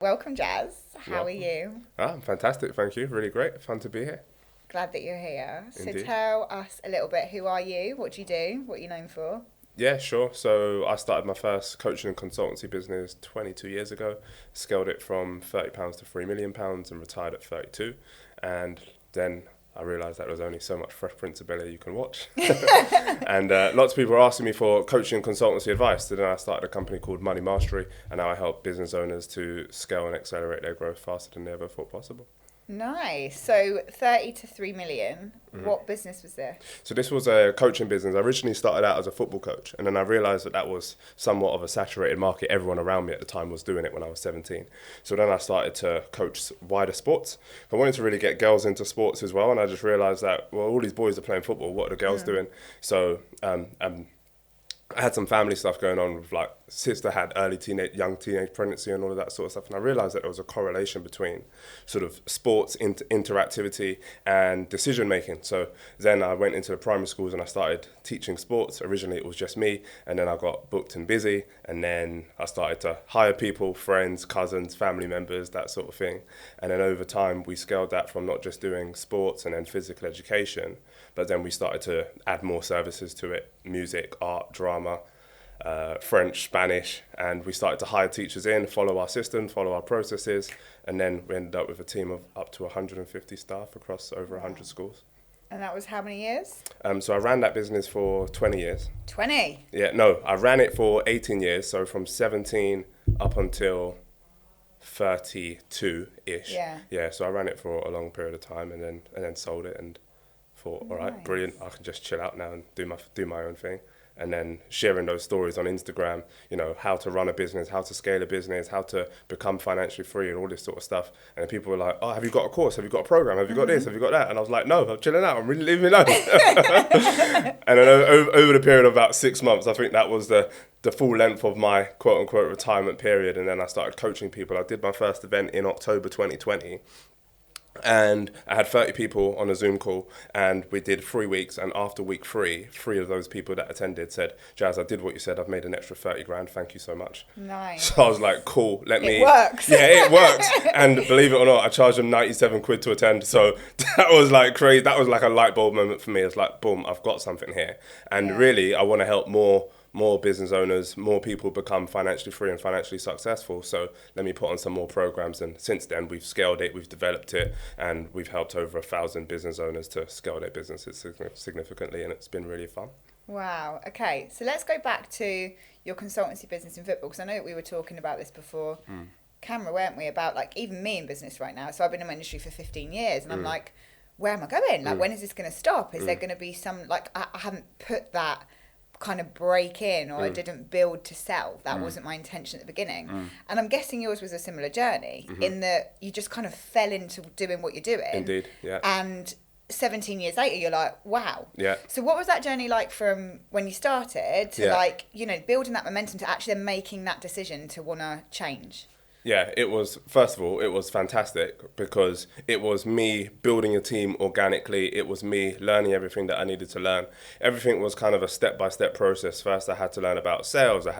Welcome, Jazz. How are Welcome. you? I'm fantastic, thank you. Really great. Fun to be here. Glad that you're here. So Indeed. tell us a little bit, who are you? What do you do? What are you known for? Yeah, sure. So I started my first coaching and consultancy business 22 years ago, scaled it from £30 to £3 million and retired at 32. And then I realised that there was only so much Fresh Prince of Bel-Air you can watch. And lots of people were asking me for coaching and consultancy advice. So then I started a company called Money Mastery, and now I help business owners to scale and accelerate their growth faster than they ever thought possible. Nice. So 30 to 3 million. What business was this? So this was a coaching business. I originally started out as a football coach, and then I realised that that was somewhat of a saturated market. Everyone around me at the time was doing it when I was 17. So then I started to coach wider sports. I wanted to really get girls into sports as well, and I just realised that, well, all these boys are playing football. What are the girls doing? So I had some family stuff going on with, like, sister had young teenage pregnancy and all of that sort of stuff. And I realized that there was a correlation between sort of sports interactivity and decision making. So then I went into the primary schools and I started teaching sports. Originally it was just me, and then I got booked and busy, and then I started to hire people, friends, cousins, family members, that sort of thing. And then over time we scaled that from not just doing sports and then physical education, but then we started to add more services to it: music, art, drama, French, Spanish, and we started to hire teachers in, follow our system, follow our processes, and then we ended up with a team of up to 150 staff across over Wow. 100 schools. And that was how many years? So I ran that business for 20 years. 20. Yeah, no, I ran it for 18 years, so from 17 up until 32-ish. Yeah. Yeah, so I ran it for a long period of time, and then sold it and thought, all right, brilliant, Nice. I can just chill out now and do my own thing. And then sharing those stories on Instagram, how to run a business, how to scale a business, how to become financially free and all this sort of stuff. And then people were like, oh, have you got a course? Have you got a program? Have you got this? Have you got that? And I was like, no, I'm chilling out. I'm really leaving me alone. And then over the period of about 6 months, I think that was the full length of my quote unquote retirement period. And then I started coaching people. I did my first event in October 2020. And I had 30 people on a Zoom call, and we did 3 weeks. And after week three of those people that attended said, Jazz, I did what you said. I've made an extra 30 grand. Thank you so much. Nice. So I was like, cool, It works. Yeah, it works. And believe it or not, I charged them 97 quid to attend. So that was like crazy. That was like a light bulb moment for me. It's like, boom, I've got something here. And Yeah. really, I want to help more business owners, more people become financially free and financially successful. So let me put on some more programs. And since then, we've scaled it, we've developed it, and we've helped over 1,000 business owners to scale their businesses significantly. And it's been really fun. Wow. Okay. So let's go back to your consultancy business in football, because I know that we were talking about this before camera, weren't we? About, like, even me in business right now. So I've been in my industry for 15 years, and I'm like, where am I going? Like, when is this going to stop? Is there going to be some, like, I haven't put that kind of break in, or I didn't build to sell. That wasn't my intention at the beginning. And I'm guessing yours was a similar journey, in that you just kind of fell into doing what you're doing. Indeed, yeah. And 17 years later, you're like, wow. Yeah. So what was that journey like from when you started to, Yeah. like, building that momentum to actually then making that decision to want to change? Yeah, it was, first of all, it was fantastic because it was me building a team organically. It was me learning everything that I needed to learn. Everything was kind of a step-by-step process. First, I had to learn about sales. First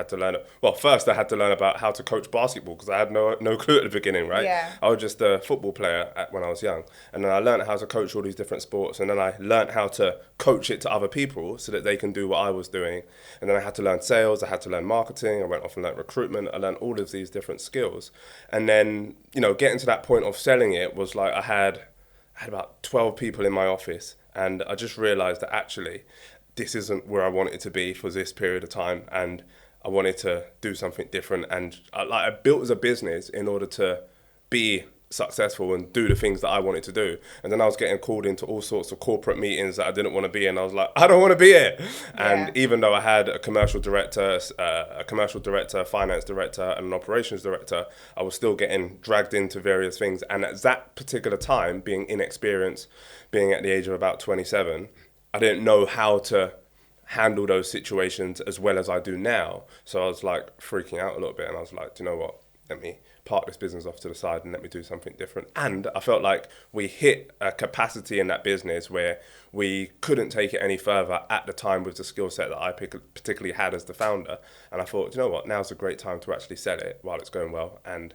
I had to learn about how to coach basketball, because I had no clue at the beginning, right? Yeah. I was just a football player when I was young. And then I learned how to coach all these different sports. And then I learned how to coach it to other people so that they can do what I was doing. And then I had to learn sales. I had to learn marketing. I went off and learned recruitment. I learned all of these different skills. And then, getting to that point of selling it was like I had about 12 people in my office, and I just realized that actually this isn't where I wanted to be for this period of time, and I wanted to do something different. And I built as a business in order to be successful and do the things that I wanted to do. And then I was getting called into all sorts of corporate meetings that I didn't want to be in. I was like, I don't want to be here. And even though I had a commercial director, finance director, and an operations director, I was still getting dragged into various things. And at that particular time, being inexperienced, being at the age of about 27, I didn't know how to handle those situations as well as I do now. So I was like freaking out a little bit, and I was like, do you know what? Let me park this business off to the side and let me do something different. And I felt like we hit a capacity in that business where we couldn't take it any further at the time with the skill set that I particularly had as the founder. And I thought, you know what, now's a great time to actually sell it while it's going well, and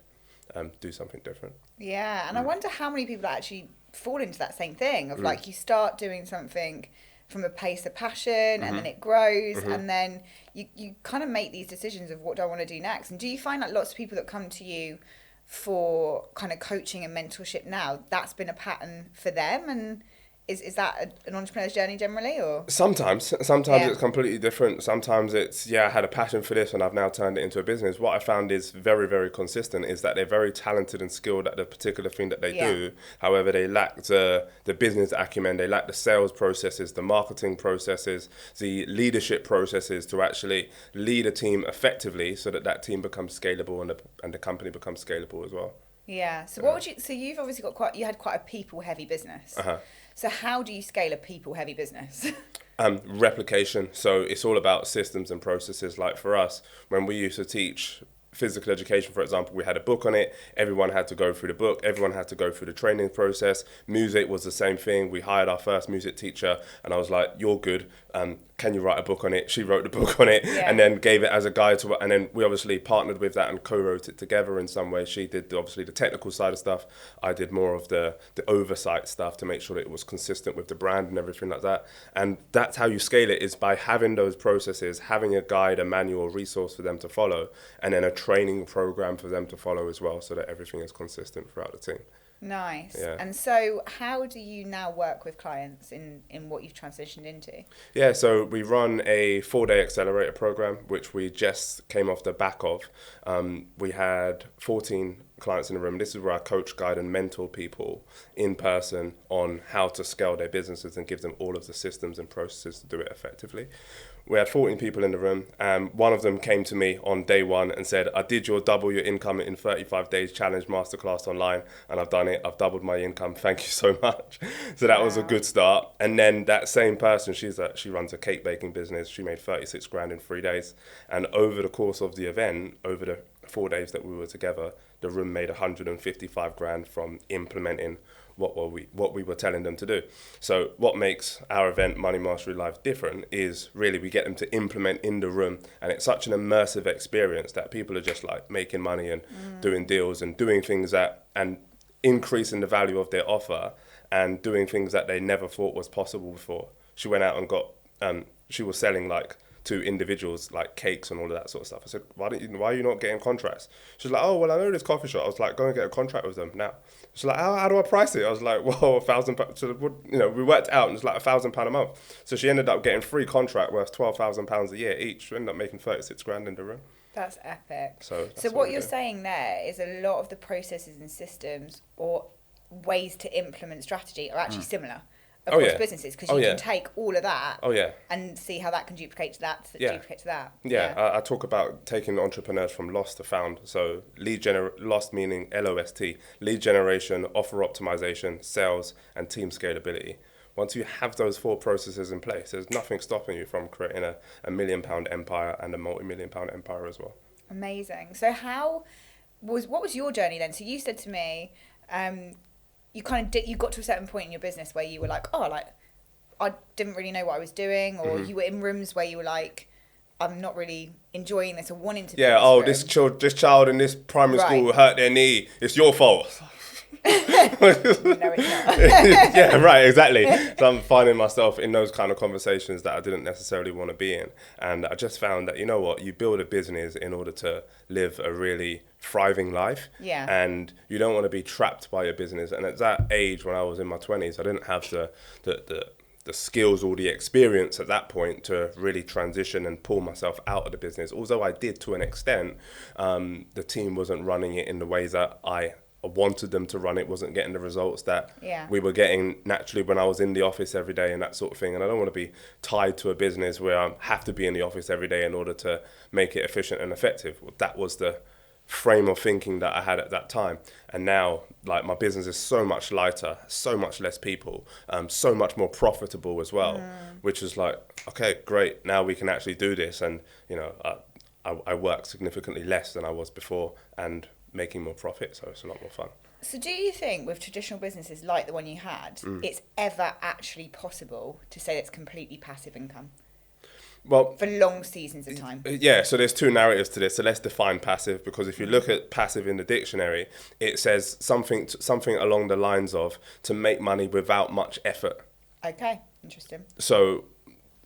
do something different. Yeah, and I wonder how many people actually fall into that same thing of like you start doing something from a place of passion and then it grows and then you kind of make these decisions of what do I want to do next. And do you find that lots of people that come to you for kind of coaching and mentorship now, that's been a pattern for them? And is that an entrepreneur's journey generally, or? Sometimes it's completely different. Sometimes it's, I had a passion for this and I've now turned it into a business. What I found is very, very consistent is that they're very talented and skilled at the particular thing that they do. However, they lack the business acumen, they lack the sales processes, the marketing processes, the leadership processes to actually lead a team effectively so that that team becomes scalable and the company becomes scalable as well. Yeah. So what would you? So you've obviously got you had quite a people-heavy business. So how do you scale a people-heavy business? Replication. So it's all about systems and processes. Like for us, when we used to teach physical education, for example, we had a book on it. Everyone had to go through the book. Everyone had to go through the training process. Music was the same thing. We hired our first music teacher and I was like, you're good. Can you write a book on it? She wrote the book on it and then gave it as a guide to, and then we obviously partnered with that and co-wrote it together in some way. She did obviously the technical side of stuff. I did more of the oversight stuff to make sure that it was consistent with the brand and everything like that. And that's how you scale it, is by having those processes, having a guide, a manual, resource for them to follow, and then a training program for them to follow as well, so that everything is consistent throughout the team. Nice. Yeah. And so how do you now work with clients in what you've transitioned into? Yeah, so we run a 4-day accelerator program, which we just came off the back of. We had 14 clients in the room. This is where I coach, guide and mentor people in person on how to scale their businesses and give them all of the systems and processes to do it effectively. We had 14 people in the room, and one of them came to me on day one and said, I did your double your income in 35 days challenge masterclass online, and I've done it. I've doubled my income. Thank you so much. So that was a good start. And then that same person, she runs a cake baking business. She made 36 grand in 3 days. And over the course of the event, over the 4 days that we were together, the room made 155 grand from implementing what we were telling them to do. So what makes our event Money Mastery Live different is really we get them to implement in the room, and it's such an immersive experience that people are just like making money and doing deals and doing things that and increasing the value of their offer and doing things that they never thought was possible before. She went out and got she was selling like to individuals like cakes and all of that sort of stuff. I said, why are you not getting contracts? She's like, oh, well, I know this coffee shop. I was like, go and get a contract with them now. She's like, how do I price it? I was like, well, £1,000. So, we worked out and it's like £1,000 a month. So she ended up getting 3 contract worth £12,000 a year each. She ended up making 36 grand in the room. That's epic. So what you're saying there is a lot of the processes and systems or ways to implement strategy are actually similar across businesses, because you can take all of that and see how that can duplicate to that, duplicate to that. I talk about taking entrepreneurs from lost to found. So lost meaning LOST, lead generation, offer optimization, sales, and team scalability. Once you have those 4 processes in place, there's nothing stopping you from creating a £1 million empire and a multi-million pound empire as well. Amazing. So what was your journey then? So you said to me, you got to a certain point in your business where you were like, I didn't really know what I was doing, or you were in rooms where you were like, I'm not really enjoying this or wanting to. Yeah. This child in this primary school hurt their knee. It's your fault. No, it's not. Yeah, right, exactly. So I'm finding myself in those kind of conversations that I didn't necessarily want to be in. And I just found that, you know what, you build a business in order to live a really thriving life. Yeah. And you don't want to be trapped by your business. And at that age, when I was in my 20s, I didn't have the skills or the experience at that point to really transition and pull myself out of the business. Although I did to an extent, the team wasn't running it in the ways that I wanted them to run. It wasn't getting the results that we were getting naturally when I was in the office every day and that sort of thing. And I don't want to be tied to a business where I have to be in the office every day in order to make it efficient and effective. That was the frame of thinking that I had at that time. And now, like, my business is so much lighter, so much less people, so much more profitable as well, which is like, okay, great, now we can actually do this. And I work significantly less than I was before and making more profit, so it's a lot more fun. So do you think with traditional businesses like the one you had, it's ever actually possible to say it's completely passive income? Well, for long seasons of time? yeah, so there's two narratives to this. So let's define passive, because if you look at passive in the dictionary, it says something along the lines of to make money without much effort. Okay, interesting.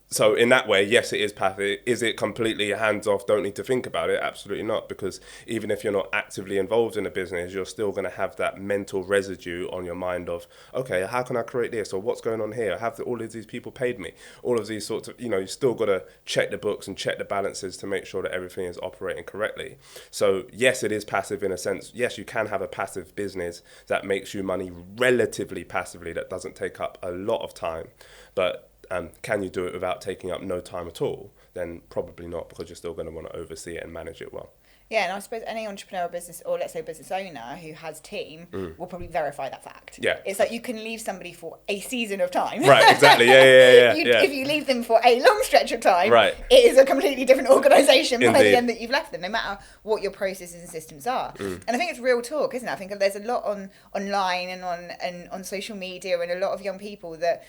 So in that way, yes, it is passive. Is it completely hands off, don't need to think about it? Absolutely not, because even if you're not actively involved in a business, you're still going to have that mental residue on your mind of, okay, how can I create this? Or what's going on here? Have all of these people paid me? All of these sorts of, you still got to check the books and check the balances to make sure that everything is operating correctly. So yes, it is passive in a sense. Yes, you can have a passive business that makes you money relatively passively, that doesn't take up a lot of time. But can you do it without taking up no time at all? Then probably not, because you're still going to want to oversee it and manage it well. Yeah, and I suppose any entrepreneurial business, or let's say business owner who has team, will probably verify that fact. Yeah. It's like you can leave somebody for a season of time. Right, exactly. Yeah. If you leave them for a long stretch of time, right, it is a completely different organisation by Indeed. the end that you've left them, no matter what your processes and systems are. And I think it's real talk, isn't it? I think there's a lot online and on social media, and a lot of young people that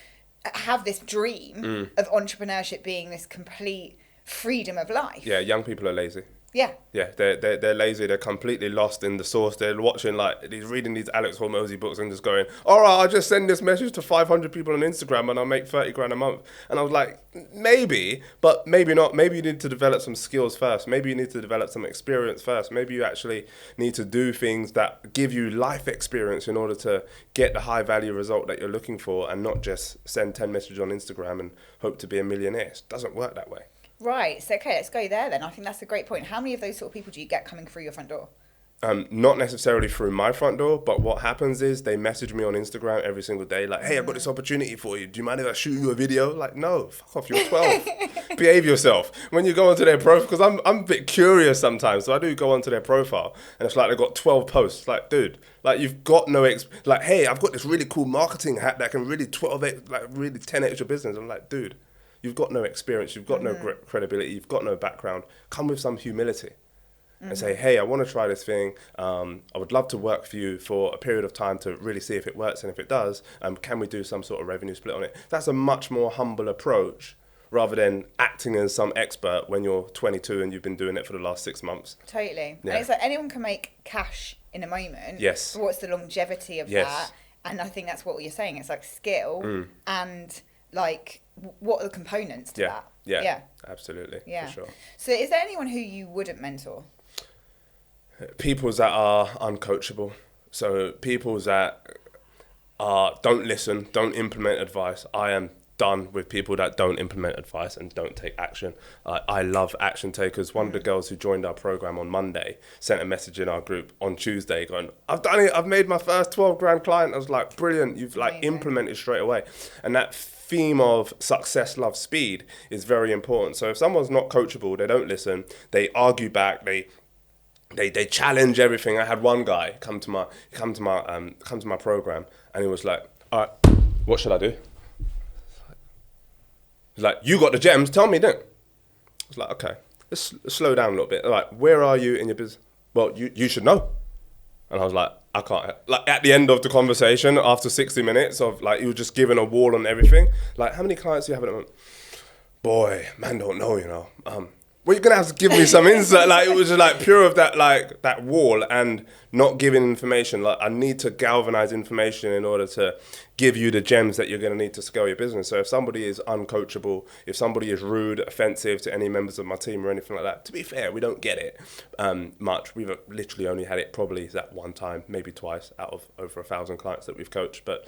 have this dream of entrepreneurship being this complete freedom of life. Yeah, young people are lazy. Yeah. Yeah, they're lazy. They're completely lost in the source. They're watching reading these Alex Hormozy books and just going, all right, I'll just send this message to 500 people on Instagram and I'll make 30 grand a month. And I was like, maybe, but maybe not. Maybe you need to develop some skills first. Maybe you need to develop some experience first. Maybe you actually need to do things that give you life experience in order to get the high value result that you're looking for, and not just send 10 messages on Instagram and hope to be a millionaire. It doesn't work that way. Right. So, okay, let's go there then. I think that's a great point. How many of those sort of people do you get coming through your front door? Not necessarily through my front door, but what happens is they message me on Instagram every single day, like, hey, I've got this opportunity for you. Do you mind if I shoot you a video? Like, no, fuck off, you're 12. Behave yourself. When you go onto their profile, because I'm a bit curious sometimes, so I do go onto their profile, and it's like they've got 12 posts. Like, dude, like, you've got no, like, hey, I've got this really cool marketing hack that can really 10x your business. I'm like, dude, you've got no experience, you've got no credibility, you've got no background. Come with some humility. And say, hey, I want to try this thing. I would love to work for you for a period of time to really see if it works, and if it does, can we do some sort of revenue split on it? That's a much more humble approach, rather than acting as some expert when you're 22 and you've been doing it for the last 6 months. Totally. Yeah. And it's like anyone can make cash in a moment. Yes. But what's the longevity of that? And I think that's what you're saying. It's like skill and like what are the components to that? Yeah, absolutely. Yeah. For sure. So is there anyone who you wouldn't mentor? People that are uncoachable. So people that don't listen, don't implement advice. I am done with people that don't implement advice and don't take action. I love action takers. One of the girls who joined our program on Monday sent a message in our group on Tuesday going, I've done it. I've made my first 12 grand client. I was like, brilliant. You've like implemented straight away. And that theme of success, love, speed is very important. So if someone's not coachable, they don't listen, they argue back, they challenge everything. I had one guy come to my program, and he was like, all right, what should I do? He's like, you got the gems, tell me then. I was like, okay, let's slow down a little bit. Like, where are you in your business? Well, you should know. And I was like, I can't. Like, at the end of the conversation, after 60 minutes of like, you were just given a wall on everything. Like, how many clients do you have at the moment? Boy, man, don't know, you know. Well, you're gonna have to give me some insight. Like, it was just like pure of that, like that wall, and not giving information. Like, I need to galvanize information in order to give you the gems that you're gonna need to scale your business. So if somebody is uncoachable, if somebody is rude, offensive to any members of my team or anything like that, to be fair, we don't get it much. We've literally only had it probably that one time, maybe twice out of over 1,000 clients that we've coached. But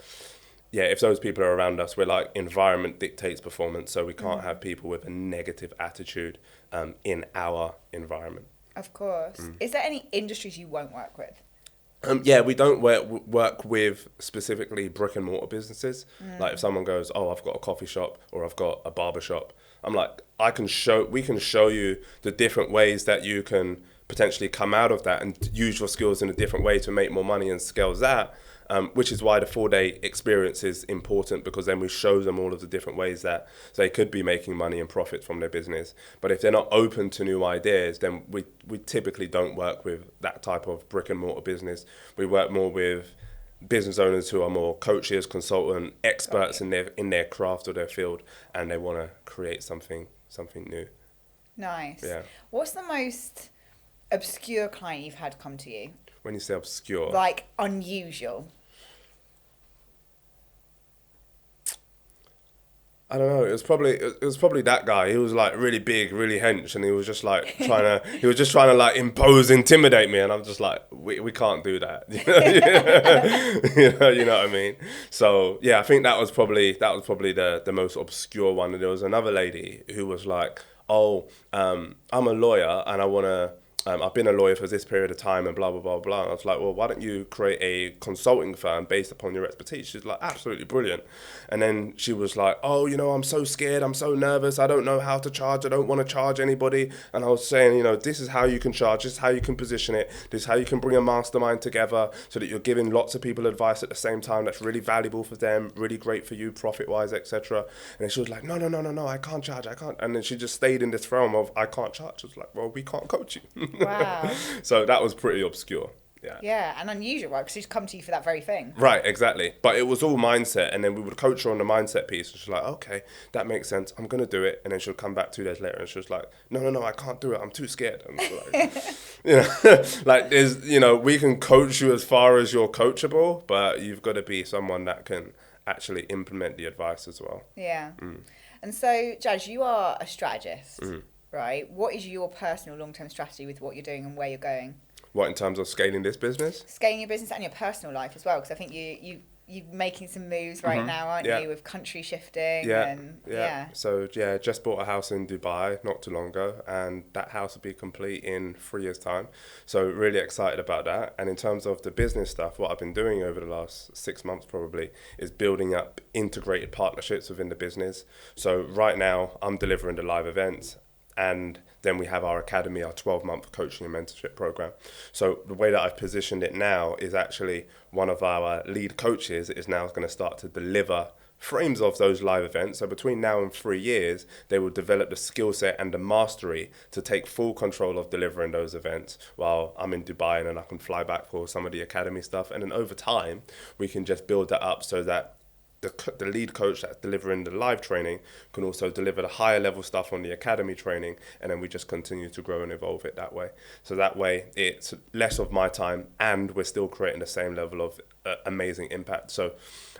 yeah, if those people are around us, we're like, environment dictates performance, so we can't have people with a negative attitude in our environment. Of course. Is there any industries you won't work with? Yeah, we don't work with specifically brick and mortar businesses. Like if someone goes, oh, I've got a coffee shop or I've got a barber shop, I'm like, we can show you the different ways that you can potentially come out of that and use your skills in a different way to make more money and scale that. Which is why the 4-day experience is important, because then we show them all of the different ways that they could be making money and profit from their business. But if they're not open to new ideas, then we typically don't work with that type of brick and mortar business. We work more with business owners who are more coaches, consultant, experts in their craft or their field, and they want to create something something new. Nice. Yeah. What's the most obscure client you've had come to you? When you say obscure, Like unusual. I don't know. It was probably that guy. He was like really big, really hench, and he was just like trying to like impose, intimidate me, and I'm just like, we can't do that. You know what I mean? So yeah, I think that was probably the most obscure one. And there was another lady who was like, oh, I'm a lawyer and I want to. I've been a lawyer for this period of time and blah, blah, blah, blah. And I was like, well, why don't you create a consulting firm based upon your expertise? She's like, absolutely brilliant. And then she was like, oh, I'm so scared. I'm so nervous. I don't know how to charge. I don't want to charge anybody. And I was saying, this is how you can charge. This is how you can position it. This is how you can bring a mastermind together so that you're giving lots of people advice at the same time that's really valuable for them, really great for you, profit-wise, etc. And she was like, no, I can't charge. I can't. And then she just stayed in this realm of, I can't charge. I was like, well, we can't coach you. Wow. So that was pretty obscure. Yeah. Yeah, and unusual, right? Because she's come to you for that very thing. Right, exactly. But it was all mindset, and then we would coach her on the mindset piece. And she's like, okay, that makes sense. I'm going to do it. And then she'll come back 2 days later, and she was like, no, I can't do it. I'm too scared. And like, like there's, we can coach you as far as you're coachable, but you've got to be someone that can actually implement the advice as well. Yeah. And so, Judge, you are a strategist. Right. What is your personal long-term strategy with what you're doing and where you're going? What, in terms of scaling this business? Scaling your business and your personal life as well, because I think you're making some moves right now, aren't you, with country shifting? Yeah. So, just bought a house in Dubai not too long ago, and that house will be complete in 3 years' time. So, really excited about that. And in terms of the business stuff, what I've been doing over the last 6 months probably is building up integrated partnerships within the business. So, right now, I'm delivering the live events. And then we have our academy, our 12-month coaching and mentorship program. So the way that I've positioned it now is actually one of our lead coaches is now going to start to deliver frames of those live events. So between now and 3 years, they will develop the skill set and the mastery to take full control of delivering those events while I'm in Dubai, and then I can fly back for some of the academy stuff. And then over time, we can just build that up so that the lead coach that's delivering the live training can also deliver the higher level stuff on the academy training, and then we just continue to grow and evolve it that way. So that way it's less of my time and we're still creating the same level of amazing impact. So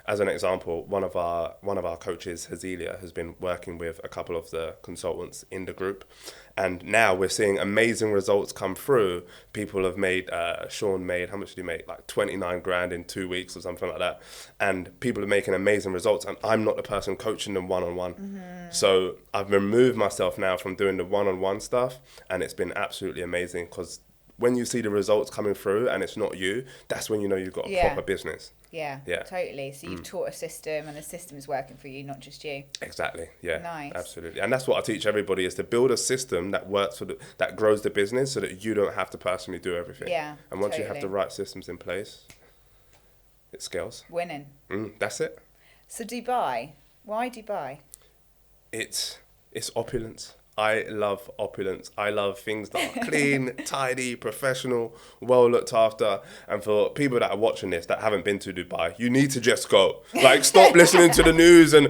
as an example, one of our coaches, Hazelia, has been working with a couple of the consultants in the group, and now we're seeing amazing results come through. People have made, Sean made, how much did he make? Like 29 grand in 2 weeks or something like that. And people are making amazing results, and I'm not the person coaching them one-on-one. So I've removed myself now from doing the one-on-one stuff, and it's been absolutely amazing, because when you see the results coming through and it's not you, that's when you know you've got a proper business. Yeah, totally. So you've taught a system, and the system is working for you, not just you. Exactly. Yeah. Nice. Absolutely. And that's what I teach everybody, is to build a system that works that grows the business so that you don't have to personally do everything. Yeah. And once you have the right systems in place, it scales. Winning. That's it. So Dubai, why Dubai? It's opulence. I love opulence. I love things that are clean, tidy, professional, well looked after. And for people that are watching this that haven't been to Dubai, you need to just go. Like, stop listening to the news and,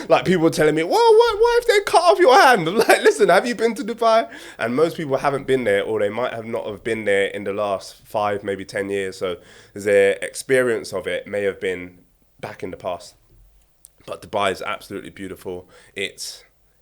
like people telling me, well, what if they cut off your hand? I'm like, listen, have you been to Dubai? And most people haven't been there, or they might have not have been there in the last 5, maybe 10 years. So their experience of it may have been back in the past. But Dubai is absolutely beautiful.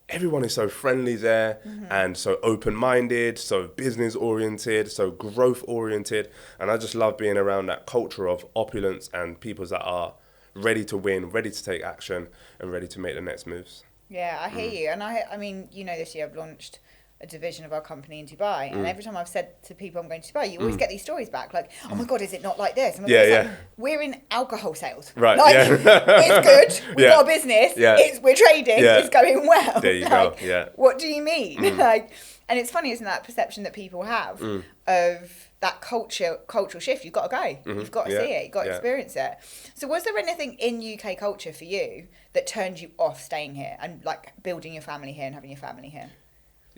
Everyone is so friendly there, and so open-minded, so business-oriented, so growth-oriented. And I just love being around that culture of opulence and people that are ready to win, ready to take action, and ready to make the next moves. Yeah, I hear you. And I mean, this year I've launched a division of our company in Dubai, and every time I've said to people I'm going to Dubai, you always get these stories back, like, oh my God, is it not like this? And like, we're in alcohol sales, right? Like, it's good. We've got a business. We're trading. It's going well. There you go. Yeah. What do you mean? Like, and it's funny, isn't that perception that people have of that cultural shift? You've got to go. You've got to see it. You've got to experience it. So, was there anything in UK culture for you that turned you off staying here and like building your family here and having your family here?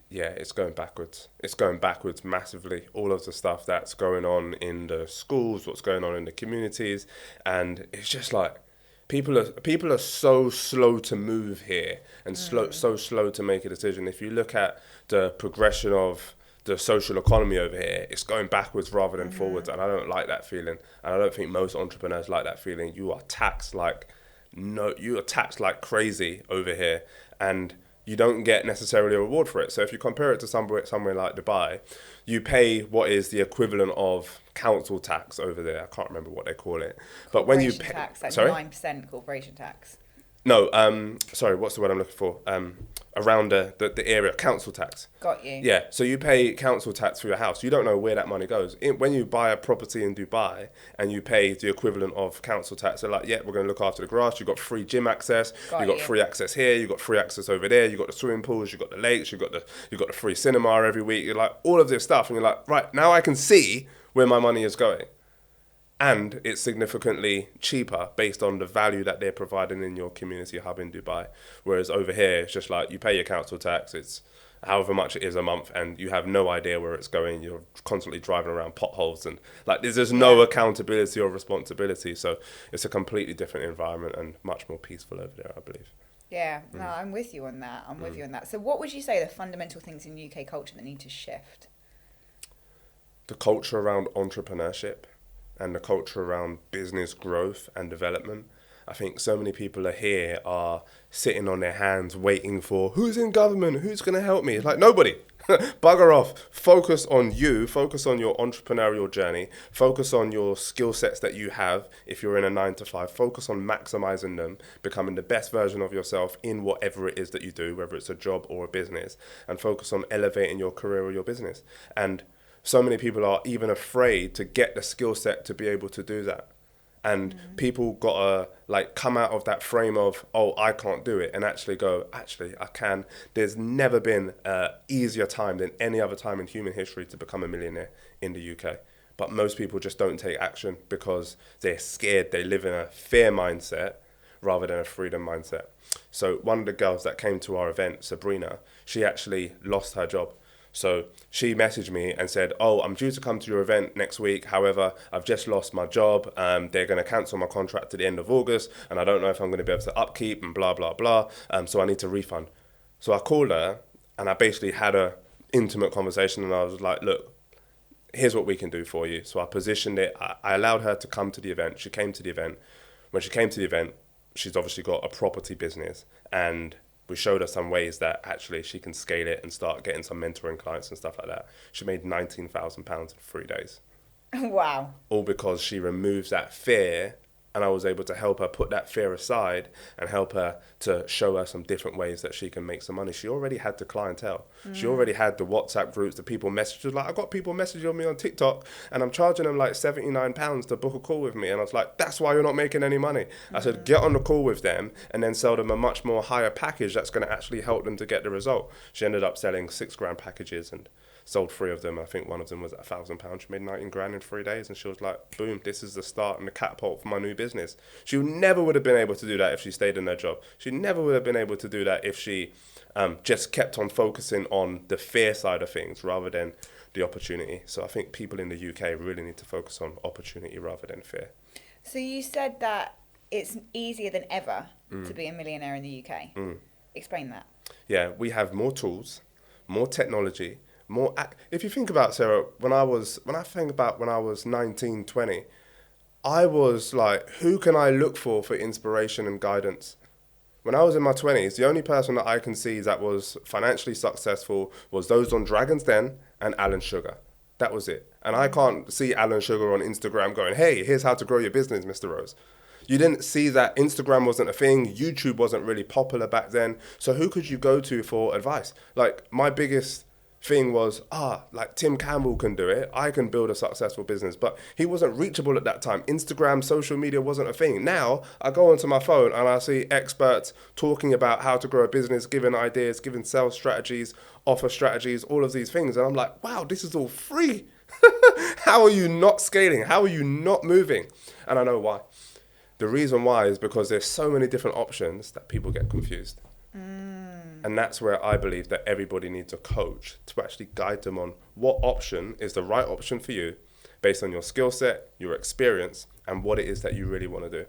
Yeah, it's going backwards. It's going backwards massively. All of the stuff that's going on in the schools, what's going on in the communities, and it's just like, People are so slow to move here and so slow to make a decision. If you look at the progression of the social economy over here, it's going backwards rather than forwards, and I don't like that feeling. And I don't think most entrepreneurs like that feeling. You are taxed like crazy over here, and you don't get necessarily a reward for it. So if you compare it to somewhere like Dubai, you pay what is the equivalent of council tax over there. I can't remember what they call it. But when you pay... tax, like sorry? 9% corporation tax. No, sorry, what's the word I'm looking for? Around the area, council tax. Got you. Yeah, so you pay council tax for your house. You don't know where that money goes. When you buy a property in Dubai and you pay the equivalent of council tax, they're like, yeah, we're going to look after the grass. You've got free gym access. You've got free access here. You've got free access over there. You've got the swimming pools. You've got the lakes. You've got the free cinema every week. You're like, all of this stuff. And you're like, right, now I can see where my money is going. And it's significantly cheaper based on the value that they're providing in your community hub in Dubai. Whereas over here, it's just like you pay your council tax, it's however much it is a month, and you have no idea where it's going. You're constantly driving around potholes, and like there's no accountability or responsibility. So it's a completely different environment and much more peaceful over there, I believe. Yeah, no, I'm with you on that. I'm with you on that. So what would you say are the fundamental things in UK culture that need to shift? The culture around entrepreneurship and the culture around business growth and development. I think so many people are sitting on their hands waiting for who's in government, who's going to help me. It's like, nobody. Bugger off. Focus on you. Focus on your entrepreneurial journey. Focus on your skill sets that you have if you're in a 9-to-5. Focus on maximizing them, becoming the best version of yourself in whatever it is that you do, whether it's a job or a business, and focus on elevating your career or your business. And so many people are even afraid to get the skill set to be able to do that. And people gotta like come out of that frame of, oh, I can't do it, and actually go, actually, I can. There's never been an easier time than any other time in human history to become a millionaire in the UK. But most people just don't take action because they're scared. They live in a fear mindset rather than a freedom mindset. So one of the girls that came to our event, Sabrina, she actually lost her job. So she messaged me and said, oh, I'm due to come to your event next week. However, I've just lost my job. They're going to cancel my contract at the end of August, and I don't know if I'm going to be able to upkeep and blah, blah, blah. So I need to refund. So I called her and I basically had a intimate conversation, and I was like, look, here's what we can do for you. So I positioned it. I allowed her to come to the event. She came to the event. When she came to the event, she's obviously got a property business, and we showed her some ways that actually she can scale it and start getting some mentoring clients and stuff like that. She made £19,000 in 3 days. Wow. All because she removes that fear, and I was able to help her put that fear aside and help her to show her some different ways that she can make some money. She already had the clientele. She already had the WhatsApp groups, the people messaging. Like, I got people messaging me on TikTok, and I'm charging them like £79 to book a call with me. And I was like, that's why you're not making any money. I said, get on the call with them and then sell them a much more higher package that's going to actually help them to get the result. She ended up selling £6,000 packages and sold 3 of them. I think one of them was at £1,000. She made 19 grand in 3 days, and she was like, boom, this is the start and the catapult for my new business. She never would have been able to do that if she stayed in her job. She never would have been able to do that if she just kept on focusing on the fear side of things rather than the opportunity. So I think people in the UK really need to focus on opportunity rather than fear. So you said that it's easier than ever to be a millionaire in the UK. Explain that. Yeah, we have more tools, more technology, if you think about, Sarah, when I was 19, 20, I was like, who can I look for inspiration and guidance? When I was in my 20s, the only person that I can see that was financially successful was those on Dragon's Den and Alan Sugar. That was it. And I can't see Alan Sugar on Instagram going, hey, here's how to grow your business, Mr. Rose. You didn't see that. Instagram wasn't a thing. YouTube wasn't really popular back then. So who could you go to for advice? Like, my biggest thing was, like Tim Campbell can do it. I can build a successful business. But he wasn't reachable at that time. Instagram, social media wasn't a thing. Now, I go onto my phone and I see experts talking about how to grow a business, giving ideas, giving sales strategies, offer strategies, all of these things. And I'm like, wow, this is all free. How are you not scaling? How are you not moving? And I know why. The reason why is because there's so many different options that people get confused. And that's where I believe that everybody needs a coach to actually guide them on what option is the right option for you based on your skill set, your experience, and what it is that you really want to do.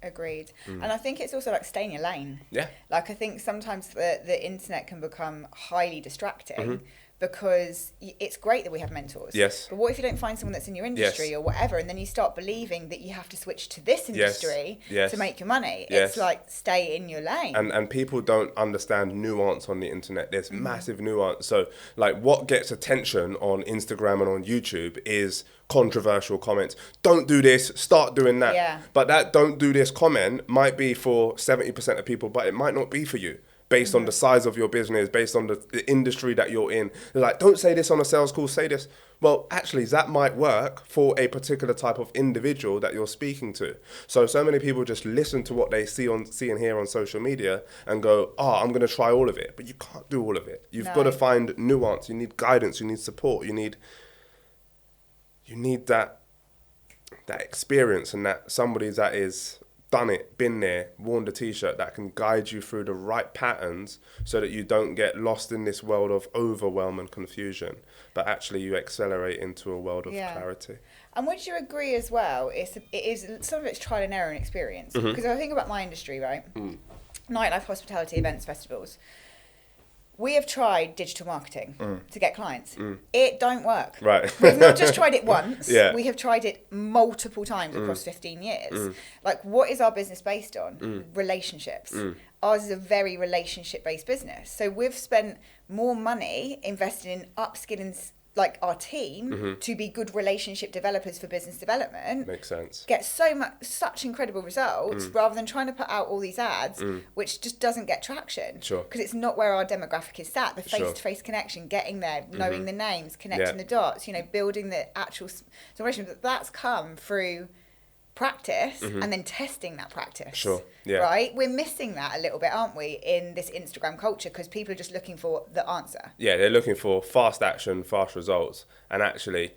Agreed. And I think it's also like stay in your lane. Yeah. Like I think sometimes the internet can become highly distracting because it's great that we have mentors. Yes. But what if you don't find someone that's in your industry or whatever, and then you start believing that you have to switch to this industry to make your money? It's like stay in your lane. And people don't understand nuance on the internet. There's massive nuance. So like what gets attention on Instagram and on YouTube is controversial comments. Don't do this, start doing that. Yeah. But that don't do this comment might be for 70% of people, but it might not be for you. Based on the size of your business, based on the industry that you're in. They're like, don't say this on a sales call, say this. Well, actually, that might work for a particular type of individual that you're speaking to. So many people just listen to what they see and hear on social media and go, I'm going to try all of it. But you can't do all of it. You've got to find nuance. You need guidance. You need support. You need that experience and that somebody that is done it, been there, worn the t-shirt, that can guide you through the right patterns so that you don't get lost in this world of overwhelm and confusion, but actually you accelerate into a world of clarity. And would you agree as well, it is some of it's trial and error and experience? Because I think about my industry, right? Nightlife, hospitality, events, festivals. We have tried digital marketing to get clients. It don't work. Right. We've not just tried it once. Yeah. We have tried it multiple times across 15 years. Like, what is our business based on? Relationships. Ours is a very relationship-based business. So we've spent more money investing in upskilling like our team to be good relationship developers for business development. Makes sense. Get such incredible results rather than trying to put out all these ads, which just doesn't get traction. Sure. Because it's not where our demographic is sat. The face-to-face connection, getting there, knowing the names, connecting the dots, building the actual relation. But that's come through practice and then testing that practice. Sure. Yeah. Right? We're missing that a little bit, aren't we, in this Instagram culture, because people are just looking for the answer. Yeah, they're looking for fast action, fast results. And actually,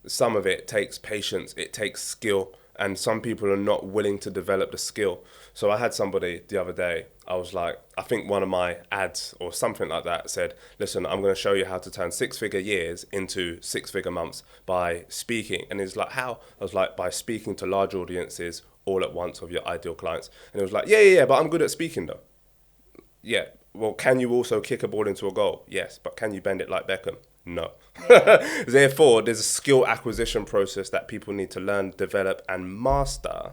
some of it takes patience, it takes skill, and some people are not willing to develop the skill. So I had somebody the other day, I was like, I think one of my ads or something like that said, listen, I'm going to show you how to turn 6-figure years into 6-figure months by speaking. And it's like, how? I was like, by speaking to large audiences all at once of your ideal clients. And it was like, yeah, but I'm good at speaking though. Yeah, well, can you also kick a ball into a goal? Yes, but can you bend it like Beckham? No. Yeah. Therefore, there's a skill acquisition process that people need to learn, develop, and master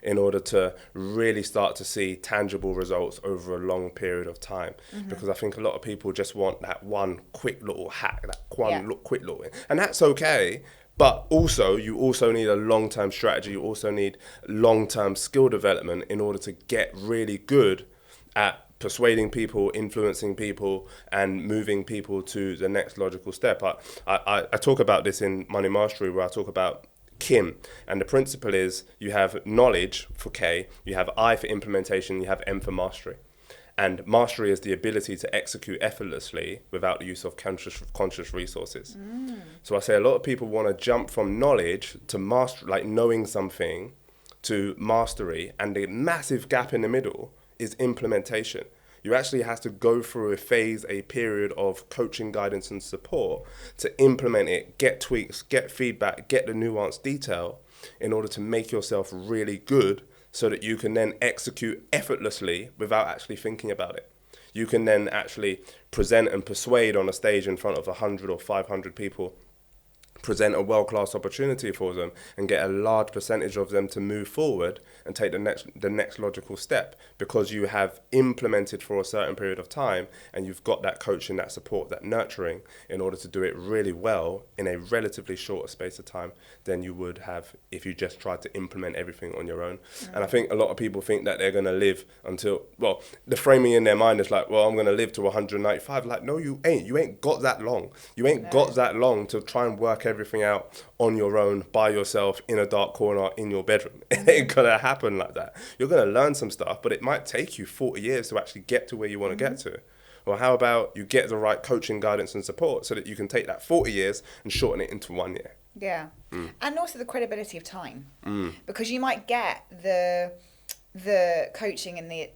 in order to really start to see tangible results over a long period of time. Because I think a lot of people just want that one quick little hack, quick little, and that's okay. But also, you also need a long-term strategy. You also need long-term skill development in order to get really good at persuading people, influencing people, and moving people to the next logical step. I talk about this in Money Mastery, where I talk about Kim, and the principle is you have knowledge for K, you have I for implementation, you have M for mastery. And mastery is the ability to execute effortlessly without the use of conscious resources. So I say a lot of people want to jump from knowledge to mastery, like knowing something, to mastery, and the massive gap in the middle is implementation. You actually have to go through a period of coaching, guidance, and support to implement it, get tweaks, get feedback, get the nuanced detail in order to make yourself really good so that you can then execute effortlessly without actually thinking about it. You can then actually present and persuade on a stage in front of 100 or 500 people, present a world-class opportunity for them and get a large percentage of them to move forward and take the next logical step, because you have implemented for a certain period of time and you've got that coaching, that support, that nurturing in order to do it really well in a relatively shorter space of time than you would have if you just tried to implement everything on your own. And I think a lot of people think that they're going to live until, well, the framing in their mind is like, well, I'm going to live to 195. Like, no, you ain't. You ain't got that long. You ain't got that long to try and work everything out on your own, by yourself, in a dark corner in your bedroom. It ain't gonna happen like that. You're gonna learn some stuff, but it might take you 40 years to actually get to where you want to get to. Or how about you get the right coaching, guidance, and support so that you can take that 40 years and shorten it into 1 year. Yeah. And also the credibility of time. Because you might get the coaching and the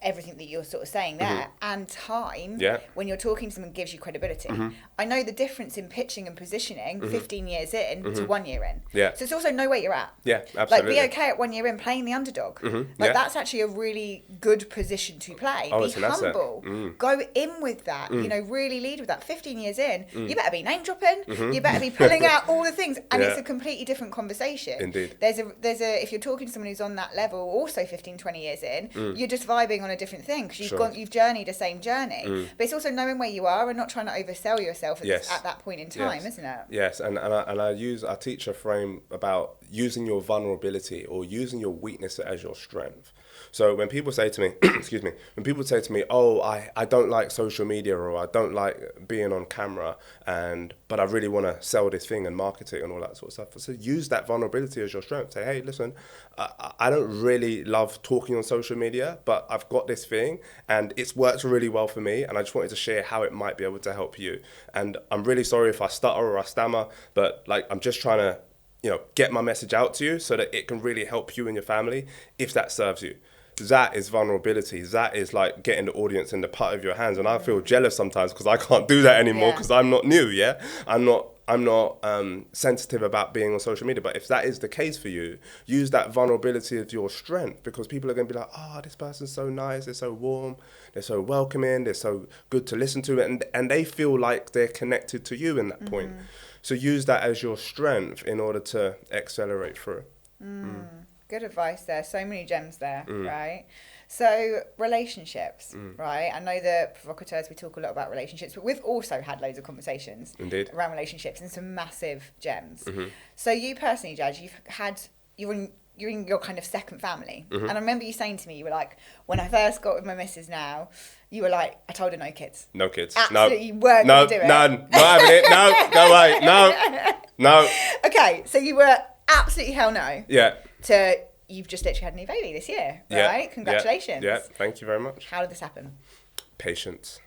everything that you're sort of saying there, and time, when you're talking to someone, gives you credibility. I know the difference in pitching and positioning 15 years in to 1 year in. So it's also know where you're at. Yeah, absolutely. Like, be okay at 1 year in playing the underdog. Like, that's actually a really good position to play. Be humble. Go in with that. You know, really lead with that. 15 years in, you better be name dropping. You better be pulling out all the things, and it's a completely different conversation. Indeed. There's a if you're talking to someone who's on that level, also 15, 20 years in, you're just vibing on a different thing, because you've journeyed the same journey. But it's also knowing where you are and not trying to oversell yourself at that point in time, isn't it? Yes, and I teach a frame about using your vulnerability or using your weakness as your strength. So when people say to me, when people say to me, oh, I don't like social media, or I don't like being on camera, but I really want to sell this thing and market it and all that sort of stuff. So use that vulnerability as your strength. Say, hey, listen, I don't really love talking on social media, but I've got this thing and it's worked really well for me, and I just wanted to share how it might be able to help you. And I'm really sorry if I stutter or I stammer, but like, I'm just trying to, get my message out to you so that it can really help you and your family, if that serves you. That is vulnerability. That is like getting the audience in the palm of your hands. And I feel jealous sometimes because I can't do that anymore, because I'm not new. I'm not sensitive about being on social media. But if that is the case for you, use that vulnerability as your strength, because people are going to be like, oh, this person's so nice, they're so warm, they're so welcoming, they're so good to listen to, and they feel like they're connected to you in that point. So use that as your strength in order to accelerate through. Good advice there. So many gems there, right? So relationships, right? I know the provocateurs, we talk a lot about relationships, but we've also had loads of conversations around relationships and some massive gems. So you personally, Judge, you're in your kind of second family. And I remember you saying to me, you were like, when I first got with my missus now, you were like, I told her no kids. No kids. Absolutely, you weren't going to do it. None. Not having it. No, go away. No. Okay, so you were absolutely hell no. Yeah. You've just literally had a new baby this year, right? Congratulations. Yeah, thank you very much. How did this happen? Patience.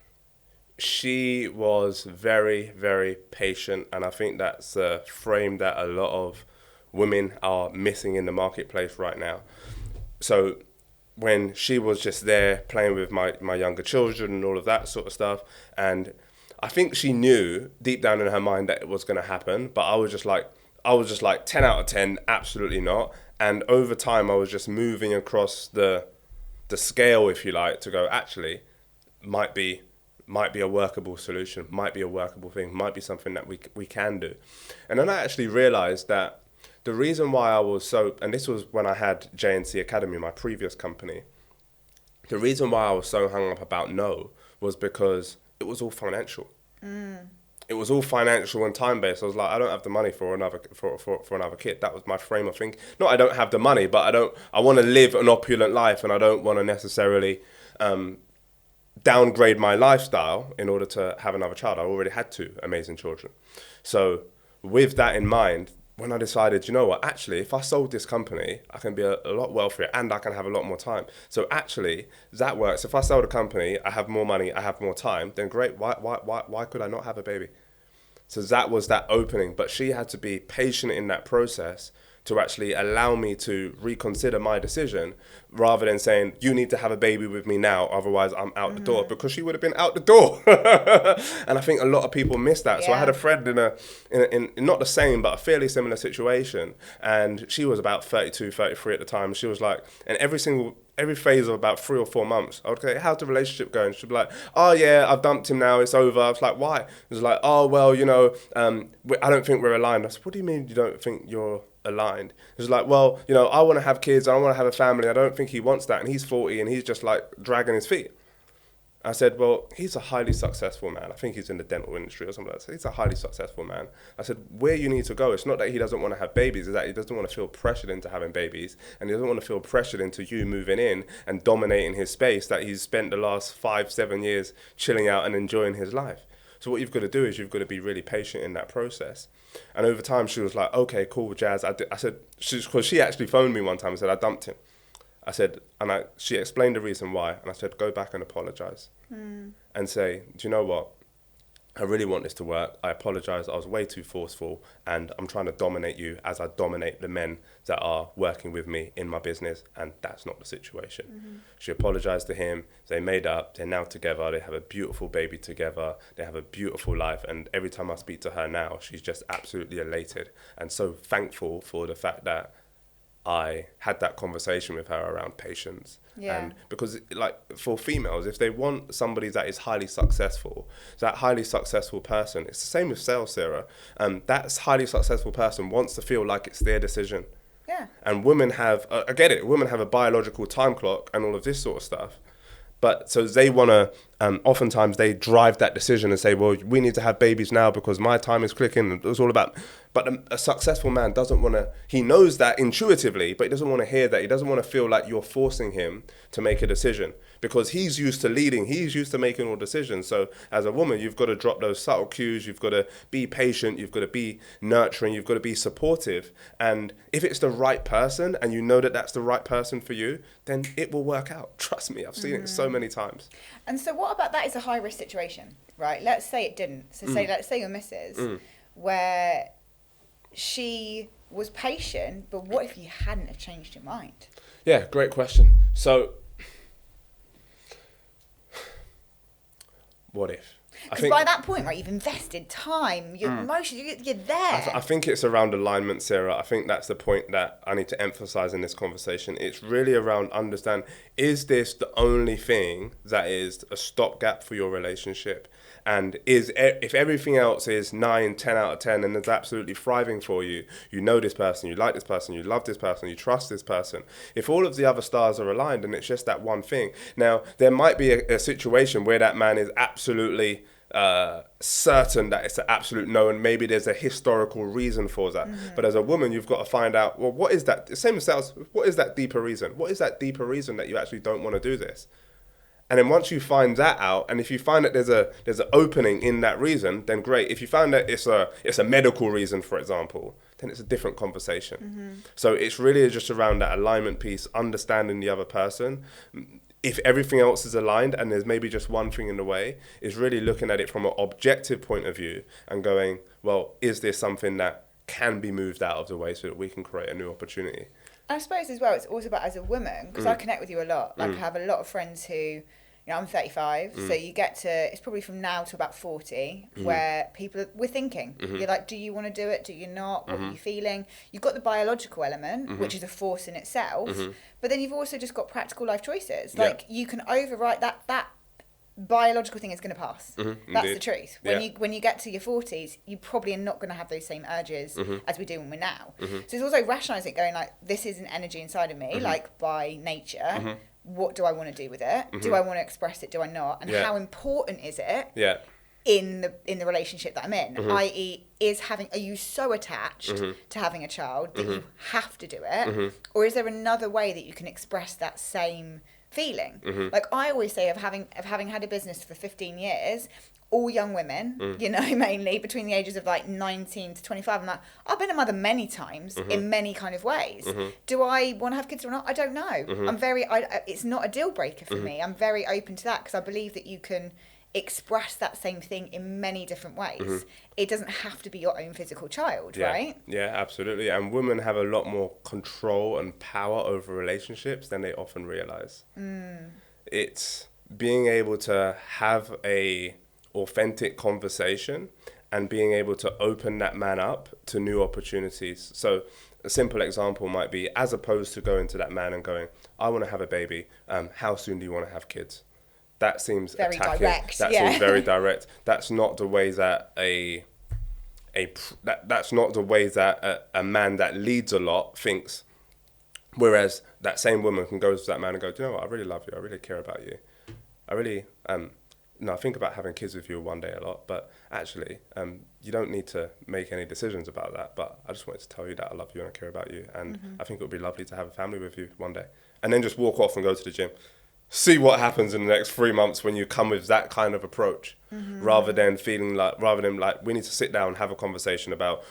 She was very, very patient, and I think that's a frame that a lot of women are missing in the marketplace right now. So when she was just there playing with my younger children and all of that sort of stuff, and I think she knew deep down in her mind that it was going to happen, but I was just like 10 out of 10, absolutely not. And over time, I was just moving across the scale, if you like, to go, actually, might be a workable solution, might be a workable thing, might be something that we can do. And then I actually realized that the reason why I was and this was when I had J&C Academy, my previous company, the reason why I was so hung up about no was because it was all financial. It was all financial and time-based. I was like, I don't have the money for another kid. That was my frame of thinking. Not I don't have the money, but I want to live an opulent life, and I don't want to necessarily downgrade my lifestyle in order to have another child. I already had 2 amazing children. So with that in mind, when I decided, you know what, actually, if I sold this company, I can be a lot wealthier and I can have a lot more time. So actually, that works. If I sell the company, I have more money, I have more time, then great. Why could I not have a baby? So that was that opening. But she had to be patient in that process to actually allow me to reconsider my decision, rather than saying, you need to have a baby with me now, otherwise I'm out the door, because she would have been out the door. And I think a lot of people miss that. So I had a friend in not the same, but a fairly similar situation. And she was about 32, 33 at the time. She was like, and every phase of about 3 or 4 months, I would say, how's the relationship going? She'd be like, oh yeah, I've dumped him now, it's over. I was like, why? It was like, oh, well, I don't think we're aligned. I said, what do you mean you don't think you're aligned? It was like, well, I want to have kids, I want to have a family, I don't think he wants that, and he's 40 and he's just like dragging his feet. I said, well, he's a highly successful man. I think he's in the dental industry or something like that. So he's a highly successful man. I said, where you need to go, it's not that he doesn't want to have babies, it's that he doesn't want to feel pressured into having babies, and he doesn't want to feel pressured into you moving in and dominating his space that he's spent the last 5-7 years chilling out and enjoying his life. So what you've got to do is you've got to be really patient in that process. And over time, she was like, okay, cool, Jazz. I said, because she actually phoned me one time and said, I dumped him. I said, she explained the reason why. And I said, go back and apologize. And say, do you know what? I really want this to work. I apologize. I was way too forceful, and I'm trying to dominate you as I dominate the men that are working with me in my business, and that's not the situation. Mm-hmm. She apologized to him. They made up. They're now together. They have a beautiful baby together. They have a beautiful life, and every time I speak to her now, she's just absolutely elated and so thankful for the fact that I had that conversation with her around patience. Yeah. And because, like, for females, if they want somebody that is highly successful, that highly successful person, it's the same with sales, Sarah. That highly successful person wants to feel like it's their decision. Yeah. And women have, I get it, women have a biological time clock and all of this sort of stuff. But so they want to, oftentimes they drive that decision and say, well, we need to have babies now because my time is clicking. It's all about, but a successful man doesn't want to, he knows that intuitively, but he doesn't want to hear that. He doesn't want to feel like you're forcing him to make a decision because he's used to leading. He's used to making all decisions. So as a woman, you've got to drop those subtle cues. You've got to be patient. You've got to be nurturing. You've got to be supportive. And if it's the right person and you know that that's the right person for you, then it will work out. Trust me. I've seen it so many times. And so what about that is a high risk situation, right? Let's say it didn't. So let's say your missus, where she was patient, but what if you hadn't have changed your mind? Yeah, great question. So what if? Because by that point, right, you've invested time, your emotions, you're there. I think it's around alignment, Sarah. I think that's the point that I need to emphasize in this conversation. It's really around understand, is this the only thing that is a stopgap for your relationship? And if everything else is 9, 10 out of 10 and it's absolutely thriving for you, you know this person, you like this person, you love this person, you trust this person. If all of the other stars are aligned and it's just that one thing. Now, there might be a situation where that man is absolutely certain that it's an absolute no, and maybe there's a historical reason for that. But as a woman, you've got to find out, well, what is that? Same as sales, what is that deeper reason? What is that deeper reason that you actually don't want to do this? And then once you find that out, and if you find that there's an opening in that reason, then great. If you find that it's a medical reason, for example, then it's a different conversation. So it's really just around that alignment piece, understanding the other person. If everything else is aligned and there's maybe just one thing in the way, is really looking at it from an objective point of view and going, well, is there something that can be moved out of the way so that we can create a new opportunity? I suppose as well, it's also about as a woman, because I connect with you a lot. Like I have a lot of friends who, I'm 35, so you get to, it's probably from now to about 40, where we're thinking. You're like, do you want to do it? Do you not? What are you feeling? You've got the biological element, which is a force in itself, but then you've also just got practical life choices. Like you can overwrite that biological thing is going to pass. That's the truth. When you get to your 40s, you probably are not going to have those same urges as we do when we're now. So it's also rationalising it, going like, this is an energy inside of me, like by nature. What do I want to do with it? Do I want to express it? Do I not? And how important is it in the relationship that I'm in? I.e., are you so attached to having a child that you have to do it? Or is there another way that you can express that same feeling? Like I always say, of having had a business for 15 years, all young women, mainly between the ages of like 19 to 25. I'm like, I've been a mother many times in many kind of ways. Do I want to have kids or not? I don't know. It's not a deal breaker for me. I'm very open to that because I believe that you can express that same thing in many different ways. It doesn't have to be your own physical child, right? Yeah, absolutely. And women have a lot more control and power over relationships than they often realize. It's being able to have a authentic conversation and being able to open that man up to new opportunities. So a simple example might be, as opposed to going to that man and going, I want to have a baby, how soon do you want to have kids? That seems very attacking. Direct. That seems very direct. That's not the way that that's not the way that a man that leads a lot thinks. Whereas that same woman can go to that man and go, do you know what? I really love you. I really care about you. I really I think about having kids with you one day a lot, but actually, you don't need to make any decisions about that. But I just wanted to tell you that I love you and I care about you, and I think it would be lovely to have a family with you one day. And then just walk off and go to the gym. See what happens in the next 3 months when you come with that kind of approach, rather than we need to sit down and have a conversation about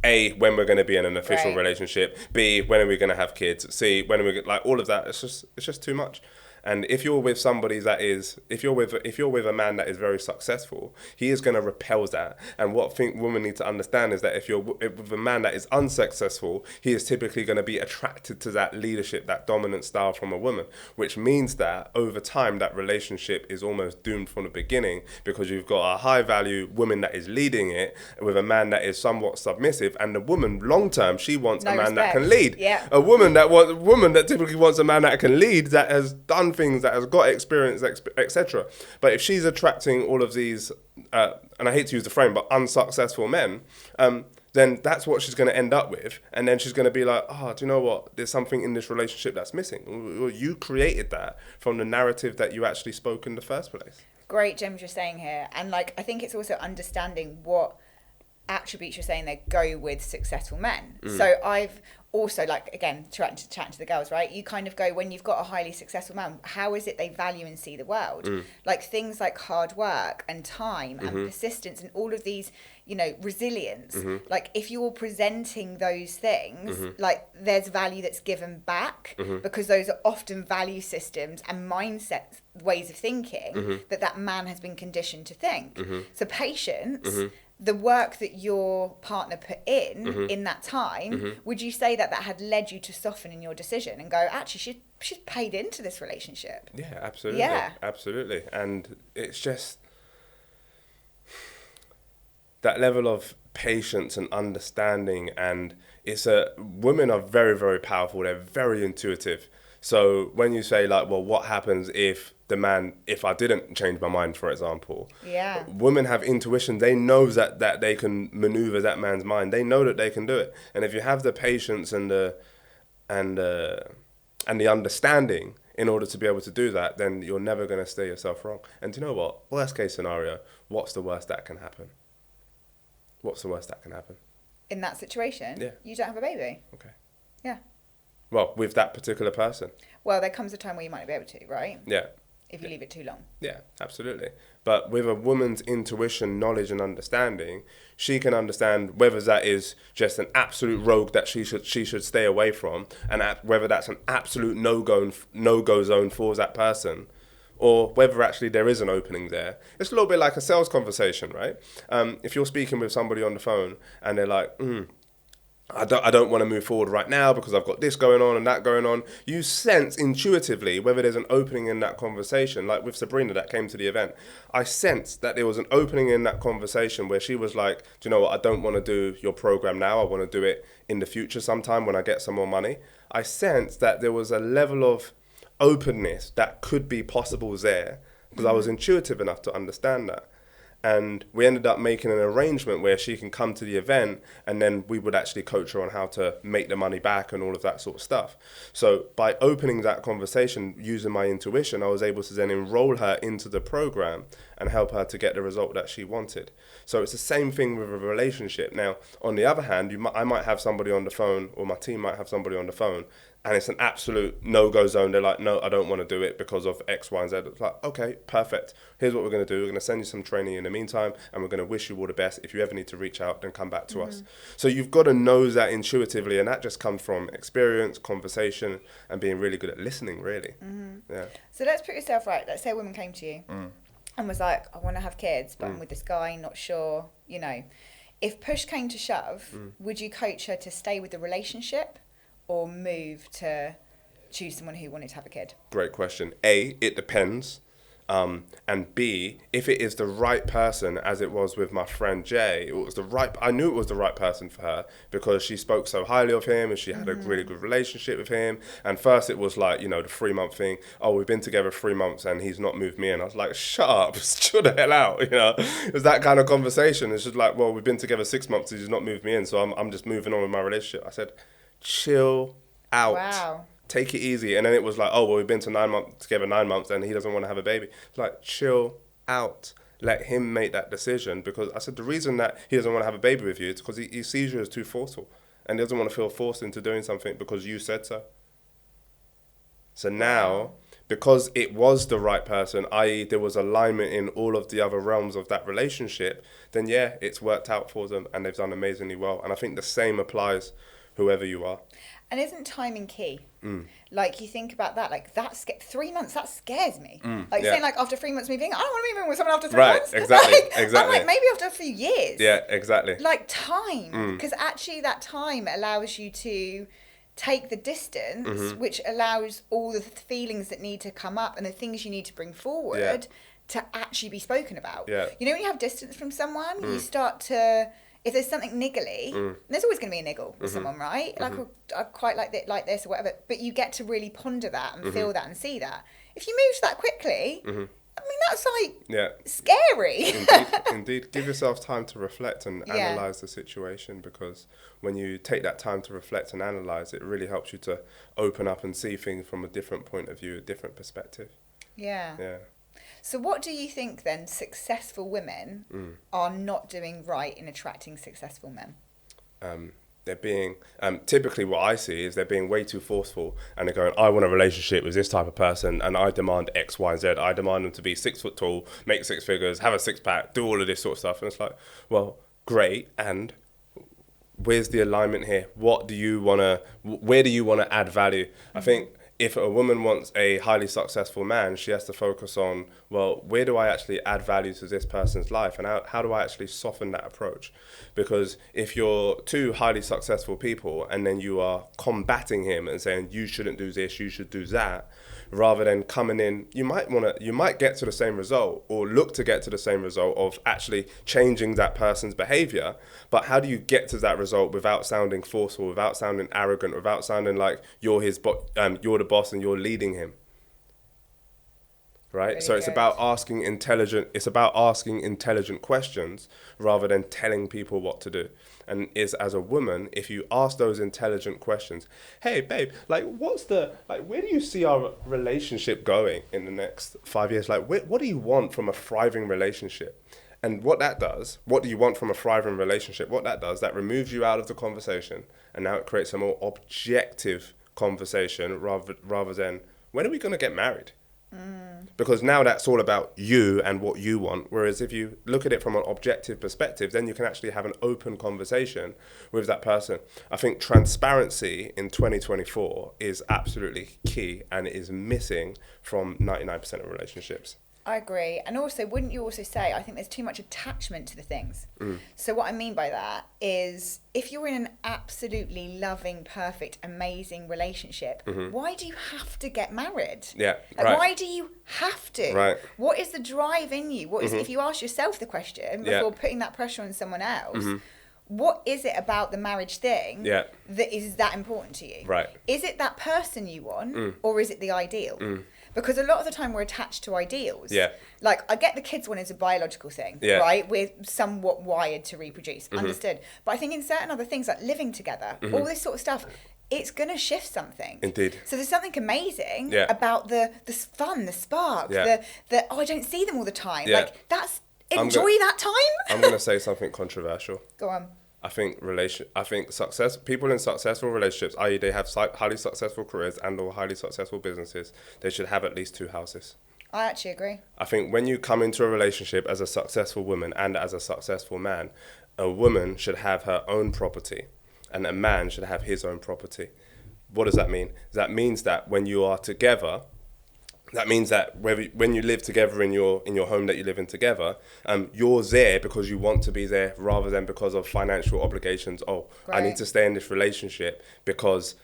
A, when we're going to be in an official relationship, B, when are we going to have kids, C, when are we like all of that. It's just too much. And if you're with somebody that is, if you're with a man that is very successful, he is going to repel that. And what I think women need to understand is that if you're with a man that is unsuccessful, he is typically going to be attracted to that leadership, that dominant style from a woman, which means that over time that relationship is almost doomed from the beginning, because you've got a high value woman that is leading it with a man that is somewhat submissive, and the woman long term, she wants a man that can lead. Yeah. A woman that typically wants a man that can lead, that has done things, that has got experience, etc. But if she's attracting all of these, and I hate to use the frame, but unsuccessful men, then that's what she's going to end up with. And then she's going to be like, oh, do you know what? There's something in this relationship that's missing. Well, you created that from the narrative that you actually spoke in the first place. Great gems you're saying here. And like, I think it's also understanding what attributes you're saying they go with successful men. So I've also, like, again, chatting to the girls, right? You kind of go, when you've got a highly successful man, how is it they value and see the world? Like things like hard work and time and persistence and all of these, you know, resilience. Like if you're presenting those things, like there's value that's given back, because those are often value systems and mindsets, ways of thinking that man has been conditioned to think. So patience, the work that your partner put in that time, would you say that had led you to soften in your decision and go, actually, she's paid into this relationship? Yeah, absolutely. Yeah. Absolutely. And it's just that level of patience and understanding, and women are very, very powerful. They're very intuitive. So when you say like, well, what happens if I didn't change my mind, for example? Yeah. Women have intuition. They know that they can maneuver that man's mind. They know that they can do it. And if you have the patience and the understanding in order to be able to do that, then you're never going to steer yourself wrong. And do you know what? Worst case scenario, what's the worst that can happen? What's the worst that can happen? In that situation, Yeah. you don't have a baby. Okay. Yeah. Well, with that particular person. Well, there comes a time where you might not be able to, right? Yeah. If you leave it too long. Yeah, absolutely. But with a woman's intuition, knowledge and understanding, she can understand whether that is just an absolute rogue that she should stay away from, and whether that's an absolute no-go zone for that person, or whether actually there is an opening there. It's a little bit like a sales conversation, right? If you're speaking with somebody on the phone and they're like, I don't want to move forward right now because I've got this going on and that going on. You sense intuitively whether there's an opening in that conversation. Like with Sabrina that came to the event, I sensed that there was an opening in that conversation where she was like, do you know what, I don't want to do your program now. I want to do it in the future sometime when I get some more money. I sensed that there was a level of openness that could be possible there, because I was intuitive enough to understand that. And we ended up making an arrangement where she can come to the event, and then we would actually coach her on how to make the money back and all of that sort of stuff. So by opening that conversation using my intuition, I was able to then enroll her into the program and help her to get the result that she wanted. So it's the same thing with a relationship. Now, on the other hand, I might have somebody on the phone, or my team might have somebody on the phone, and it's an absolute no-go zone. They're like, no, I don't want to do it because of X, Y, and Z. It's like, okay, perfect. Here's what we're going to do. We're going to send you some training in the meantime, and we're going to wish you all the best. If you ever need to reach out, then come back to us. So you've got to know that intuitively, and that just comes from experience, conversation, and being really good at listening, really. Yeah. So let's put yourself right. Let's say a woman came to you and was like, I want to have kids, but I'm with this guy, not sure, you know. If push came to shove, would you coach her to stay with the relationship or move to choose someone who wanted to have a kid? Great question. A, it depends. And B, if it is the right person, as it was with my friend Jay, I knew it was the right person for her because she spoke so highly of him and she had a really good relationship with him. And first it was like, you know, the 3-month thing. Oh, we've been together 3 months and he's not moved me in. I was like, shut up, chill the hell out, you know. It was that kind of conversation. It's just like, well, we've been together 6 months and he's not moved me in, so I'm just moving on with my relationship. I said, chill out. Wow. Take it easy. And then it was like, oh, well, we've been together 9 months and he doesn't want to have a baby. It's like, chill out. Let him make that decision. Because I said the reason that he doesn't want to have a baby with you is because he sees you as too forceful. And he doesn't want to feel forced into doing something because you said so. So now, because it was the right person, i.e. there was alignment in all of the other realms of that relationship, then yeah, it's worked out for them and they've done amazingly well. And I think the same applies whoever you are. And isn't timing key? Like, you think about that, like, 3 months, that scares me. Like, saying, like, after 3 months moving, I don't want to move in with someone after 3 months. Exactly, Like, exactly. I'm like, maybe after a few years. Yeah, exactly. Like, time. Because actually that time allows you to take the distance, which allows all the feelings that need to come up and the things you need to bring forward to actually be spoken about. Yeah. You know, when you have distance from someone, you start to... If there's something niggly, there's always going to be a niggle with someone, right? Like, I quite like this or whatever. But you get to really ponder that and feel that and see that. If you move that quickly, I mean, that's like scary. Indeed. Give yourself time to reflect and analyse the situation, because when you take that time to reflect and analyse, it really helps you to open up and see things from a different point of view, a different perspective. Yeah. Yeah. So what do you think then successful women are not doing right in attracting successful men? They're being, typically what I see is they're being way too forceful, and they're going, I want a relationship with this type of person and I demand X, Y, and Z. I demand them to be 6 foot tall, make 6 figures, have a 6-pack, do all of this sort of stuff. And it's like, well, great. And where's the alignment here? Where do you want to add value? I think if a woman wants a highly successful man, she has to focus on, well, where do I actually add value to this person's life, and how do I actually soften that approach? Because if you're two highly successful people and then you are combating him and saying you shouldn't do this, you should do that, rather than coming in, you might get to the same result or look to get to the same result of actually changing that person's behavior. But how do you get to that result without sounding forceful, without sounding arrogant, without sounding like you're the boss and you're leading him? Right? Really So it's good. about asking intelligent questions rather than telling people what to do. And as a woman, if you ask those intelligent questions, hey babe, like where do you see our relationship going in the next 5 years? Like what do you want from a thriving relationship? And what do you want from a thriving relationship? What that does, that removes you out of the conversation, and now it creates a more objective conversation rather than, when are we going to get married? Because now that's all about you and what you want. Whereas if you look at it from an objective perspective, then you can actually have an open conversation with that person. I think transparency in 2024 is absolutely key, and it is missing from 99% of relationships. I agree. And also, wouldn't you also say, I think there's too much attachment to the things. So what I mean by that is, if you're in an absolutely loving, perfect, amazing relationship, why do you have to get married? Yeah, Like, right. why do you have to? Right. What is the drive in you? What is, if you ask yourself the question before putting that pressure on someone else, what is it about the marriage thing that is that important to you? Right. Is it that person you want, or is it the ideal? Because a lot of the time we're attached to ideals. Yeah. Like, I get the kids one is a biological thing, right? We're somewhat wired to reproduce, understood. But I think in certain other things, like living together, all this sort of stuff, it's going to shift something. Indeed. So there's something amazing about the fun, the spark, the I don't see them all the time. Yeah. Like, enjoy that time. I'm going to say something controversial. Go on. I think people in successful relationships, i.e. they have highly successful careers and or highly successful businesses, they should have at least 2 houses. I actually agree. I think when you come into a relationship as a successful woman and as a successful man, a woman should have her own property and a man should have his own property. What does that mean? That means that when you are together, that means that when you live together in your home that you live in together, you're there because you want to be there rather than because of financial obligations. Oh, right. I need to stay in this relationship because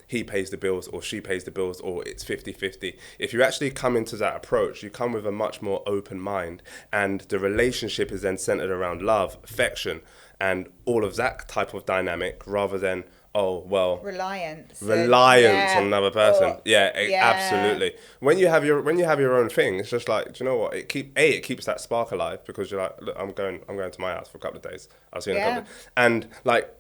he pays the bills or she pays the bills, or it's 50-50. If you actually come into that approach, you come with a much more open mind, and the relationship is then centered around love, affection, and all of that type of dynamic rather than, oh, well, reliance on another person. Absolutely. When you have your own thing, it's just like, do you know what? It keeps that spark alive, because you're like, look, I'm going to my house for a couple of days. I'll see you in a couple of days. And like,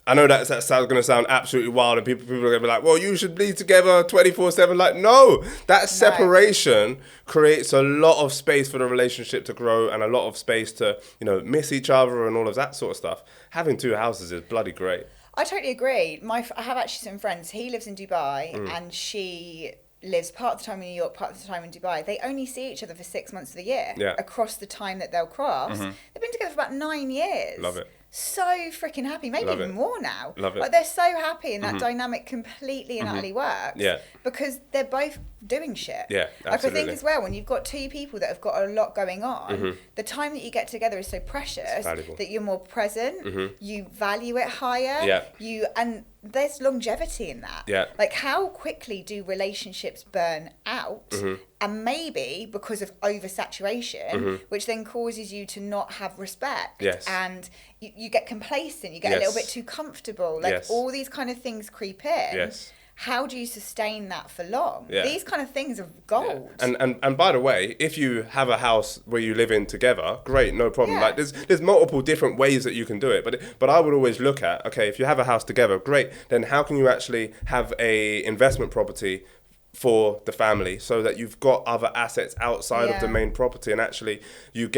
I know that's going to sound absolutely wild, and people are going to be like, well, you should be together 24/7. Like, no, that separation creates a lot of space for the relationship to grow and a lot of space to, miss each other and all of that sort of stuff. Having 2 houses is bloody great. I totally agree. I have actually some friends. He lives in Dubai and she lives part of the time in New York, part of the time in Dubai. They only see each other for 6 months of the year across the time that they'll cross. They've been together for about 9 years. Love it. so freaking happy, maybe Love even it. more now. Love it. Like they're so happy, and that dynamic completely and utterly works. Yeah. Because they're both doing shit. Yeah, Like I think absolutely. as well, when you've got two people that have got a lot going on, the time that you get together is so precious valuable. that you're more present. You value it higher. Yeah. And there's longevity in that. Yeah. Like how quickly do relationships burn out? And maybe because of oversaturation, which then causes you to not have respect. Yes. And you get complacent, you get a little bit too comfortable. Like all these kind of things creep in. Yes. How do you sustain that for long? Yeah. These kind of things are gold. Yeah. And by the way, if you have a house where you live in together, great, no problem. Yeah. Like there's multiple different ways that you can do it. But I would always look at, okay, if you have a house together, great, then how can you actually have a investment property for the family so that you've got other assets outside of the main property, and actually you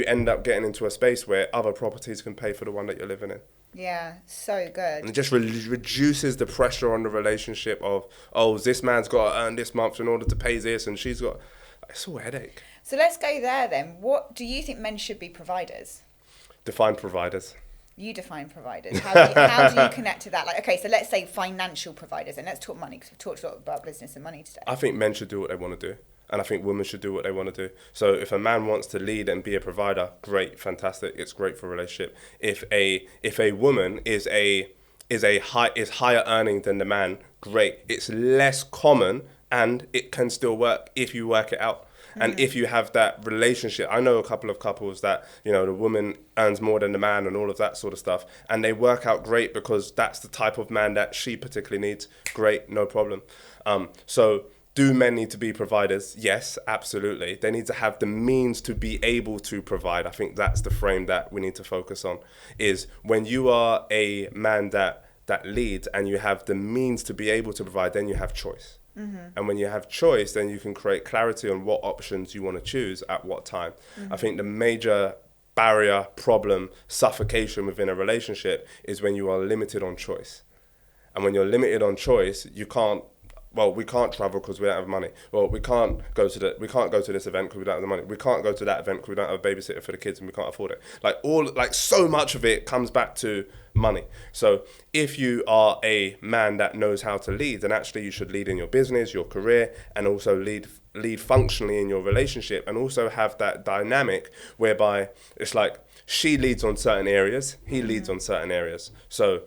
end up getting into a space where other properties can pay for the one that you're living in. Yeah, so good. And it just reduces the pressure on the relationship of, oh, this man's got to earn this month in order to pay this, and she's got... It's all a headache. So let's go there then. What do you think men should be providers? Define providers. You define providers. How do you connect to that? Like, okay, so let's say financial providers, and let's talk money, because we've talked a lot about business and money today. I think men should do what they want to do. And I think women should do what they want to do. So if a man wants to lead and be a provider, great, fantastic. It's great for a relationship. If a woman is higher earning than the man, great. It's less common, and it can still work if you work it out. And if you have that relationship, I know a couple of couples that, the woman earns more than the man and all of that sort of stuff, and they work out great because that's the type of man that she particularly needs. Great, no problem. So do men need to be providers? Yes, absolutely. They need to have the means to be able to provide. I think that's the frame that we need to focus on, is when you are a man that leads and you have the means to be able to provide, then you have choice. And when you have choice, then you can create clarity on what options you want to choose at what time. I think the major barrier, problem, suffocation within a relationship is when you are limited on choice. And when you're limited on choice, you can't, well, we can't travel because we don't have money. Well, we can't go to this event because we don't have the money. We can't go to that event because we don't have a babysitter for the kids and we can't afford it. So much of it comes back to money. So if you are a man that knows how to lead, then actually you should lead in your business, your career, and also lead functionally in your relationship, and also have that dynamic whereby it's like she leads on certain areas, he leads on certain areas. So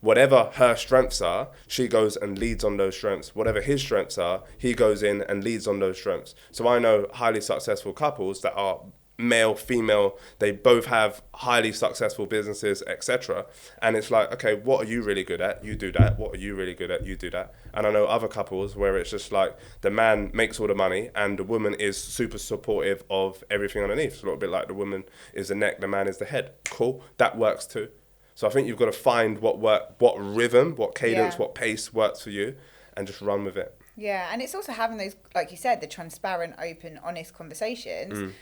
whatever her strengths are, she goes and leads on those strengths. Whatever his strengths are, he goes in and leads on those strengths. So I know highly successful couples that are male, female, they both have highly successful businesses, etc. And it's like, okay, what are you really good at? You do that. What are you really good at? You do that. And I know other couples where it's just like the man makes all the money and the woman is super supportive of everything underneath. It's a little bit like the woman is the neck, the man is the head. Cool, that works too. So I think you've got to find what rhythm, what cadence, what pace works for you, and just run with it. Yeah, and it's also having those, like you said, the transparent, open, honest conversations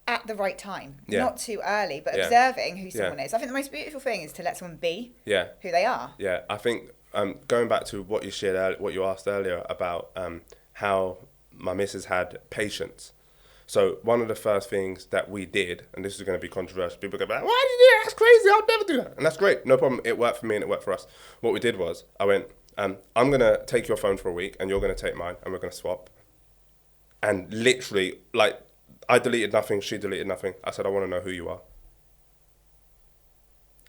at the right time, not too early, but observing who someone is. I think the most beautiful thing is to let someone be who they are. Yeah, I think going back to what you shared, what you asked earlier about how my missus had patience. So one of the first things that we did, and this is going to be controversial, people go back, why did you do that? That's crazy, I'll never do that. And that's great, no problem. It worked for me and it worked for us. What we did was, I went, I'm going to take your phone for a week and you're going to take mine and we're going to swap. And literally, I deleted nothing, she deleted nothing. I said, I want to know who you are.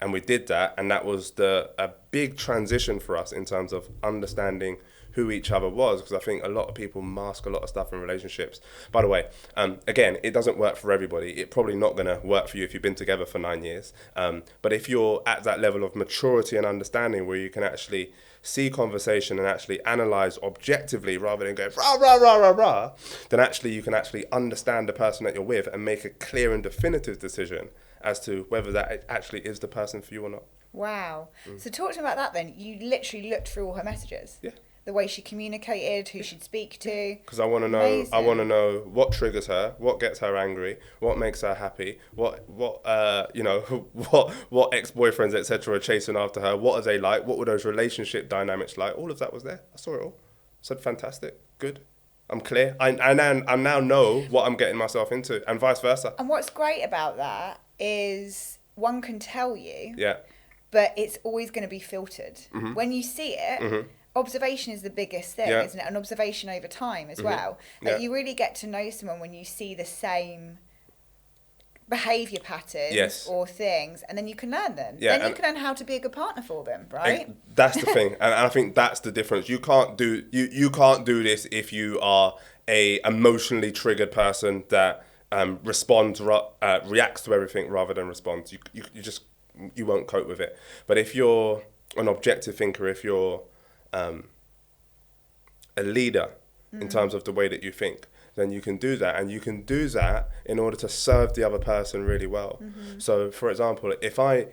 And we did that, and that was a big transition for us in terms of understanding who each other was, because I think a lot of people mask a lot of stuff in relationships. By the way, again, it doesn't work for everybody. It's probably not going to work for you if you've been together for 9 years. But if you're at that level of maturity and understanding where you can actually see conversation and actually analyze objectively rather than go rah, rah, rah, rah, rah, then actually you can actually understand the person that you're with and make a clear and definitive decision as to whether that actually is the person for you or not. Wow. So talk to me about that then. You literally looked through all her messages. Yeah. The way she communicated, who she'd speak to. Because I want to know. Amazing. I want to know what triggers her, what gets her angry, what makes her happy, what ex-boyfriends etc. are chasing after her. What are they like? What were those relationship dynamics like? All of that was there. I saw it all. I said fantastic, good. I'm clear. I now know what I'm getting myself into, and vice versa. And what's great about that is one can tell you, Yeah. but it's always going to be filtered. Mm-hmm. When you see it, Mm-hmm. observation is the biggest thing, Yeah. isn't it? And observation over time as Mm-hmm. well. Like Yeah. you really get to know someone when you see the same behaviour patterns Yes. or things, and then you can learn them. Yeah, Then you can learn how to be a good partner for them, right? That's the thing, and I think that's the difference. You can't do this if you are a emotionally triggered person that reacts to everything rather than responds. You won't cope with it. But if you're an objective thinker, if you're a leader in terms of the way that you think, then you can do that, and you can do that in order to serve the other person really well. So, for example, if I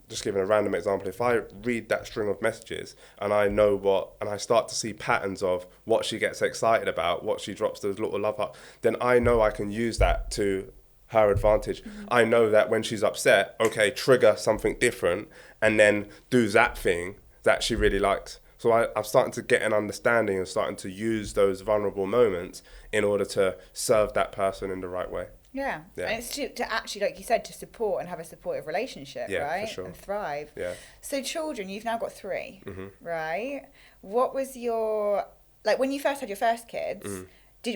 just giving a random example, if I read that string of messages and I know and I start to see patterns of what she gets excited about, what she drops those little love hearts, then I know I can use that to her advantage. I know that when she's upset, okay, trigger something different and then do that thing that she really likes. So I'm starting to get an understanding and starting to use those vulnerable moments in order to serve that person in the right way. Yeah. Yeah. And it's to actually, like you said, to support and have a supportive relationship, Yeah, right? for sure. And thrive. Yeah. So children, you've now got 3, Mm-hmm. right? What was your, like when you first had your first kids,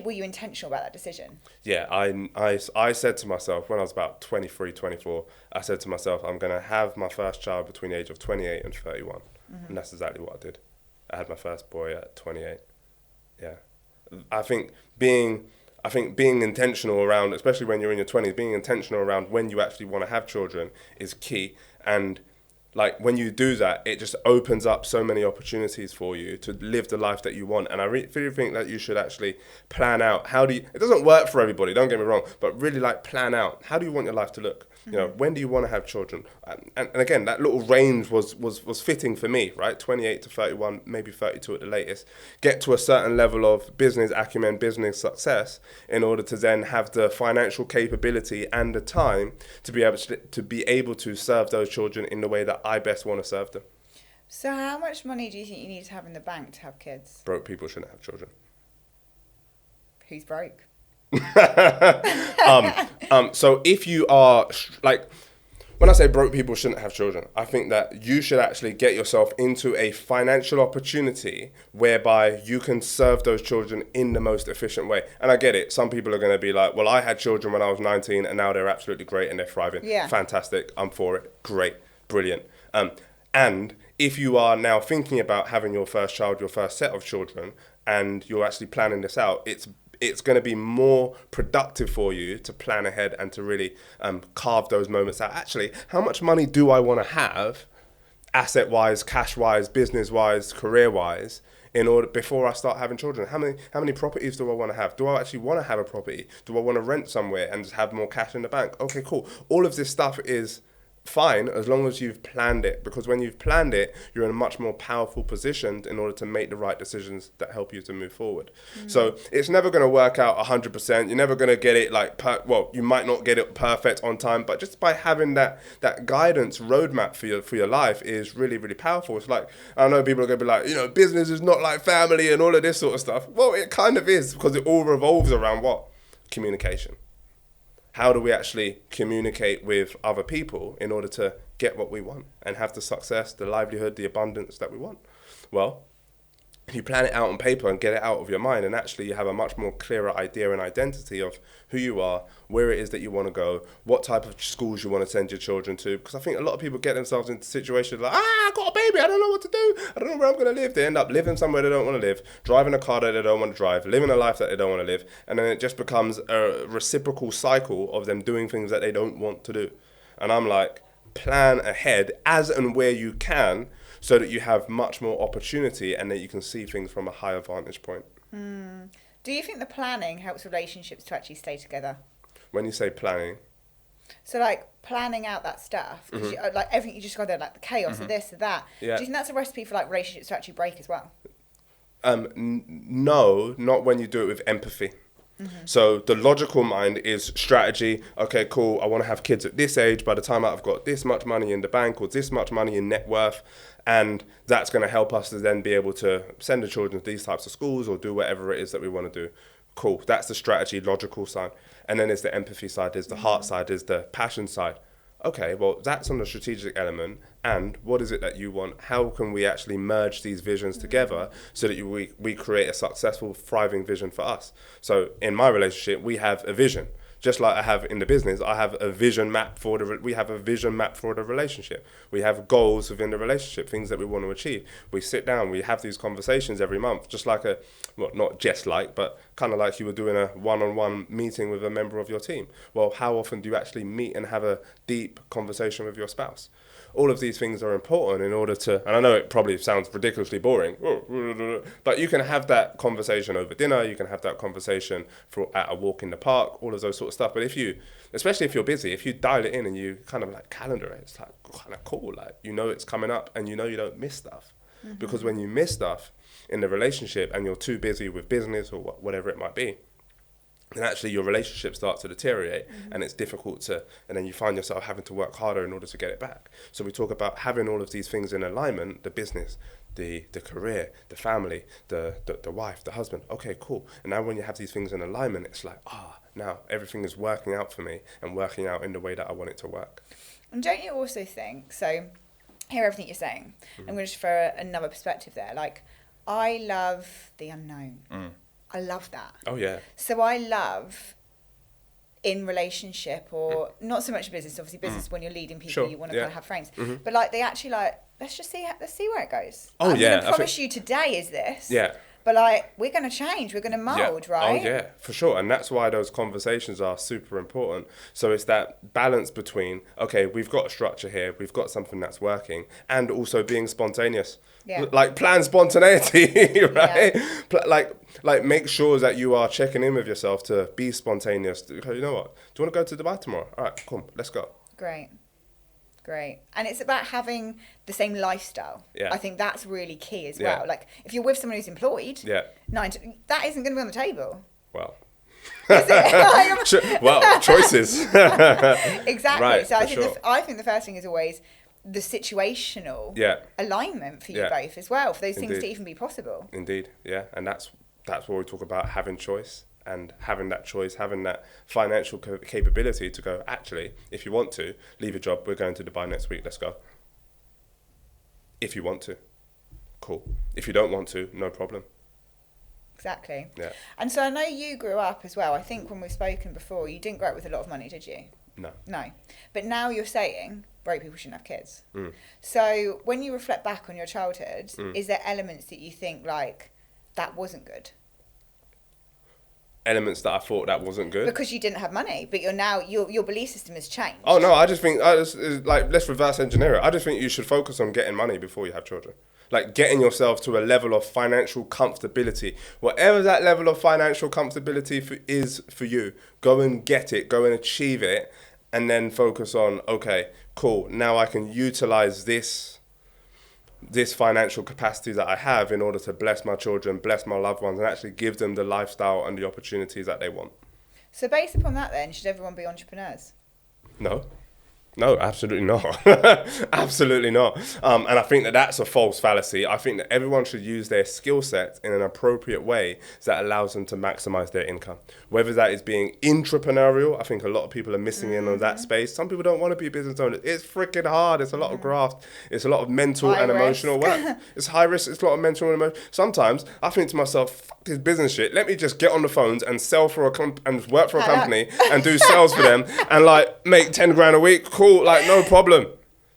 were you intentional about that decision? Yeah, I said to myself when I was about 23, 24, I said to myself, I'm going to have my first child between the age of 28 and 31. And that's exactly what I did. I had my first boy at 28. Yeah. I think being intentional around, especially when you're in your 20s, being intentional around when you actually want to have children is key. And like when you do that, it just opens up so many opportunities for you to live the life that you want. And I really think that you should actually plan out it doesn't work for everybody, don't get me wrong, but really like plan out, how do you want your life to look? You know, when do you want to have children? And again, that little range was fitting for me, right? 28 to 31, maybe 32 at the latest. Get to a certain level of business acumen, business success, in order to then have the financial capability and the time to be able to serve those children in the way that I best want to serve them. So how much money do you think you need to have in the bank to have kids? Broke people shouldn't have children. Who's broke? So if you are like, when I say broke people shouldn't have children, I think that you should actually get yourself into a financial opportunity whereby you can serve those children in the most efficient way. And I get it. Some people are going to be like, well, I had children when I was 19 and now they're absolutely great and they're thriving. Yeah. Fantastic. I'm for it. Great. Brilliant. And if you are now thinking about having your first child, your first set of children, and you're actually planning this out, it's going to be more productive for you to plan ahead and to really carve those moments out. Actually, how much money do I want to have, asset-wise, cash-wise, business-wise, career-wise, before I start having children? How many properties do I want to have? Do I actually want to have a property? Do I want to rent somewhere and just have more cash in the bank? Okay, cool. All of this stuff is fine as long as you've planned it, because when you've planned it, you're in a much more powerful position in order to make the right decisions that help you to move forward. So it's never going to work out 100%. You're never going to get it you might not get it perfect on time, but just by having that guidance roadmap for your life is really, really powerful. It's like, I know people are going to be like, business is not like family and all of this sort of stuff. Well, it kind of is, because it all revolves around what? Communication. How do we actually communicate with other people in order to get what we want and have the success, the livelihood, the abundance that we want? Well, you plan it out on paper and get it out of your mind, and actually you have a much more clearer idea and identity of who you are, where it is that you want to go, what type of schools you want to send your children to. Because I think a lot of people get themselves into situations like, I got a baby, I don't know what to do, I don't know where I'm going to live. They end up living somewhere they don't want to live, driving a car that they don't want to drive, living a life that they don't want to live, and then it just becomes a reciprocal cycle of them doing things that they don't want to do. And I'm like, plan ahead as and where you can, so that you have much more opportunity and that you can see things from a higher vantage point. Do you think the planning helps relationships to actually stay together? When you say planning? So like planning out that stuff, because like everything you just got there, like the chaos of this and that. Yeah. Do you think that's a recipe for like relationships to actually break as well? No, not when you do it with empathy. So the logical mind is strategy. Okay, cool. I want to have kids at this age. By the time I've got this much money in the bank or this much money in net worth, and that's going to help us to then be able to send the children to these types of schools or do whatever it is that we want to do. Cool. That's the strategy, logical side. And then there's the empathy side, there's the heart side, there's the passion side. okay, well, that's on the strategic element. And what is it that you want? How can we actually merge these visions together so that we create a successful, thriving vision for us? So in my relationship, we have a vision. Just like I have in the business, I have a vision map we have a vision map for the relationship. We have goals within the relationship, things that we want to achieve. We sit down, we have these conversations every month, just like not just like, but kind of like you were doing a one-on-one meeting with a member of your team. Well, how often do you actually meet and have a deep conversation with your spouse? All of these things are important in order to, and I know it probably sounds ridiculously boring, but you can have that conversation over dinner, you can have that conversation at a walk in the park, all of those sort of stuff. But especially if you're busy, if you dial it in and you kind of like calendar it, it's like kind of cool. Like, you know it's coming up and you know you don't miss stuff. Mm-hmm. Because when you miss stuff in the relationship and you're too busy with business or whatever it might be, and actually your relationship starts to deteriorate, and it's difficult and then you find yourself having to work harder in order to get it back. So we talk about having all of these things in alignment, the business, the career, the family, the wife, the husband. Okay, cool. And now when you have these things in alignment, it's like, now everything is working out for me and working out in the way that I want it to work. And don't you also think, so hear everything you're saying, I'm going to just throw another perspective there. Like, I love the unknown. I love that. Oh, yeah. So I love in relationship or not so much business, obviously business when you're leading people, you want to kind of have friends. But like they actually like, let's see where it goes. Oh, I'm going to promise you today is this. Yeah. But like, we're going to change, we're going to mould, right? Oh, yeah, for sure. And that's why those conversations are super important. So it's that balance between, okay, we've got a structure here, we've got something that's working, and also being spontaneous. Yeah. Like plan spontaneity, right? Yeah. Like make sure that you are checking in with yourself to be spontaneous. Okay, you know what? Do you want to go to Dubai tomorrow? All right, come, let's go. Great. And it's about having the same lifestyle. Yeah. I think that's really key as well. Like if you're with someone who's employed, that isn't going to be on the table. Well, is it? Well, choices. Exactly. Right, so I think the first thing is always the situational alignment for you both as well, for those things to even be possible. Indeed, yeah. And that's what we talk about, having choice. And having that choice, having that financial capability to go, actually, if you want to, leave your job, we're going to Dubai next week, let's go. If you want to, cool. If you don't want to, no problem. Exactly. Yeah. And so I know you grew up as well. I think when we've spoken before, you didn't grow up with a lot of money, did you? No. But now you're saying broke people shouldn't have kids. So when you reflect back on your childhood, is there elements that you think like that wasn't good? Elements that I thought that wasn't good because you didn't have money, but you're now your belief system has changed. Oh no, I just think like let's reverse engineer it. I just think you should focus on getting money before you have children, like getting yourself to a level of financial comfortability. Whatever that level of financial comfortability is for you, go and get it, go and achieve it, and then focus on, okay, cool, now I can utilize this financial capacity that I have in order to bless my children, bless my loved ones, and actually give them the lifestyle and the opportunities that they want. So based upon that then, should everyone be entrepreneurs? No, absolutely not. Absolutely not. And I think that that's a false fallacy. I think that everyone should use their skill set in an appropriate way that allows them to maximize their income. Whether that is being entrepreneurial, I think a lot of people are missing in on that space. Some people don't want to be business owners. It's freaking hard. It's a lot of graft. It's a lot of mental and emotional work. It's high risk. It's a lot of mental and emotional. Sometimes I think to myself, fuck this business shit. Let me just get on the phones and sell for and work for a company and do sales for them and like make 10 grand a week. Cool, like no problem. Do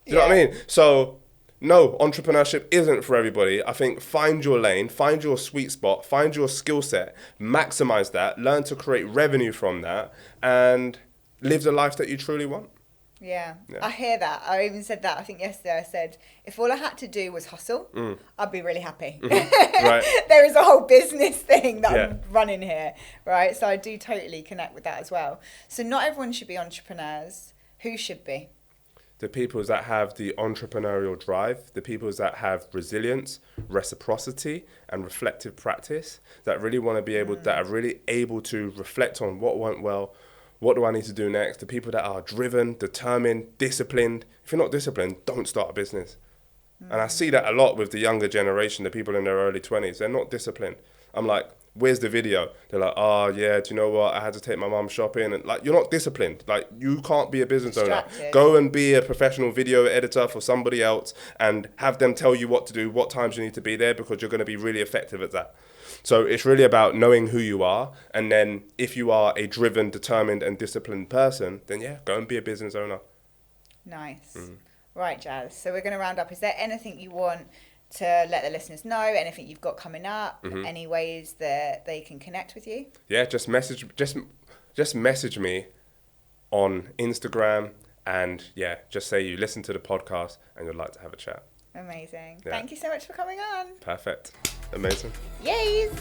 you know what I mean? So no, entrepreneurship isn't for everybody. I think find your lane, find your sweet spot, find your skill set, maximize that, learn to create revenue from that, and live the life that you truly want. Yeah, I hear that. I even said that. I think yesterday I said, if all I had to do was hustle, I'd be really happy. Right. There is a whole business thing that I'm running here, right? So I do totally connect with that as well. So not everyone should be entrepreneurs. Who should be? The people that have the entrepreneurial drive, the people that have resilience, reciprocity, and reflective practice, that really want to be able, that are really able to reflect on what went well, what do I need to do next? The people that are driven, determined, disciplined. If you're not disciplined, don't start a business. And I see that a lot with the younger generation, the people in their early 20s. They're not disciplined. I'm like, where's the video? They're like, oh yeah, do you know what? I had to take my mum shopping. And like, you're not disciplined. Like, you can't be a business owner. Go and be a professional video editor for somebody else and have them tell you what to do, what times you need to be there, because you're going to be really effective at that. So it's really about knowing who you are. And then if you are a driven, determined and disciplined person, then yeah, go and be a business owner. Nice. Right, Jazz. So we're going to round up. Is there anything you want to let the listeners know? Anything you've got coming up? Any ways that they can connect with you? Yeah, just message me on Instagram, and yeah, just say you listen to the podcast and you'd like to have a chat. Amazing. Yeah. Thank you so much for coming on. Perfect. Amazing. Yays.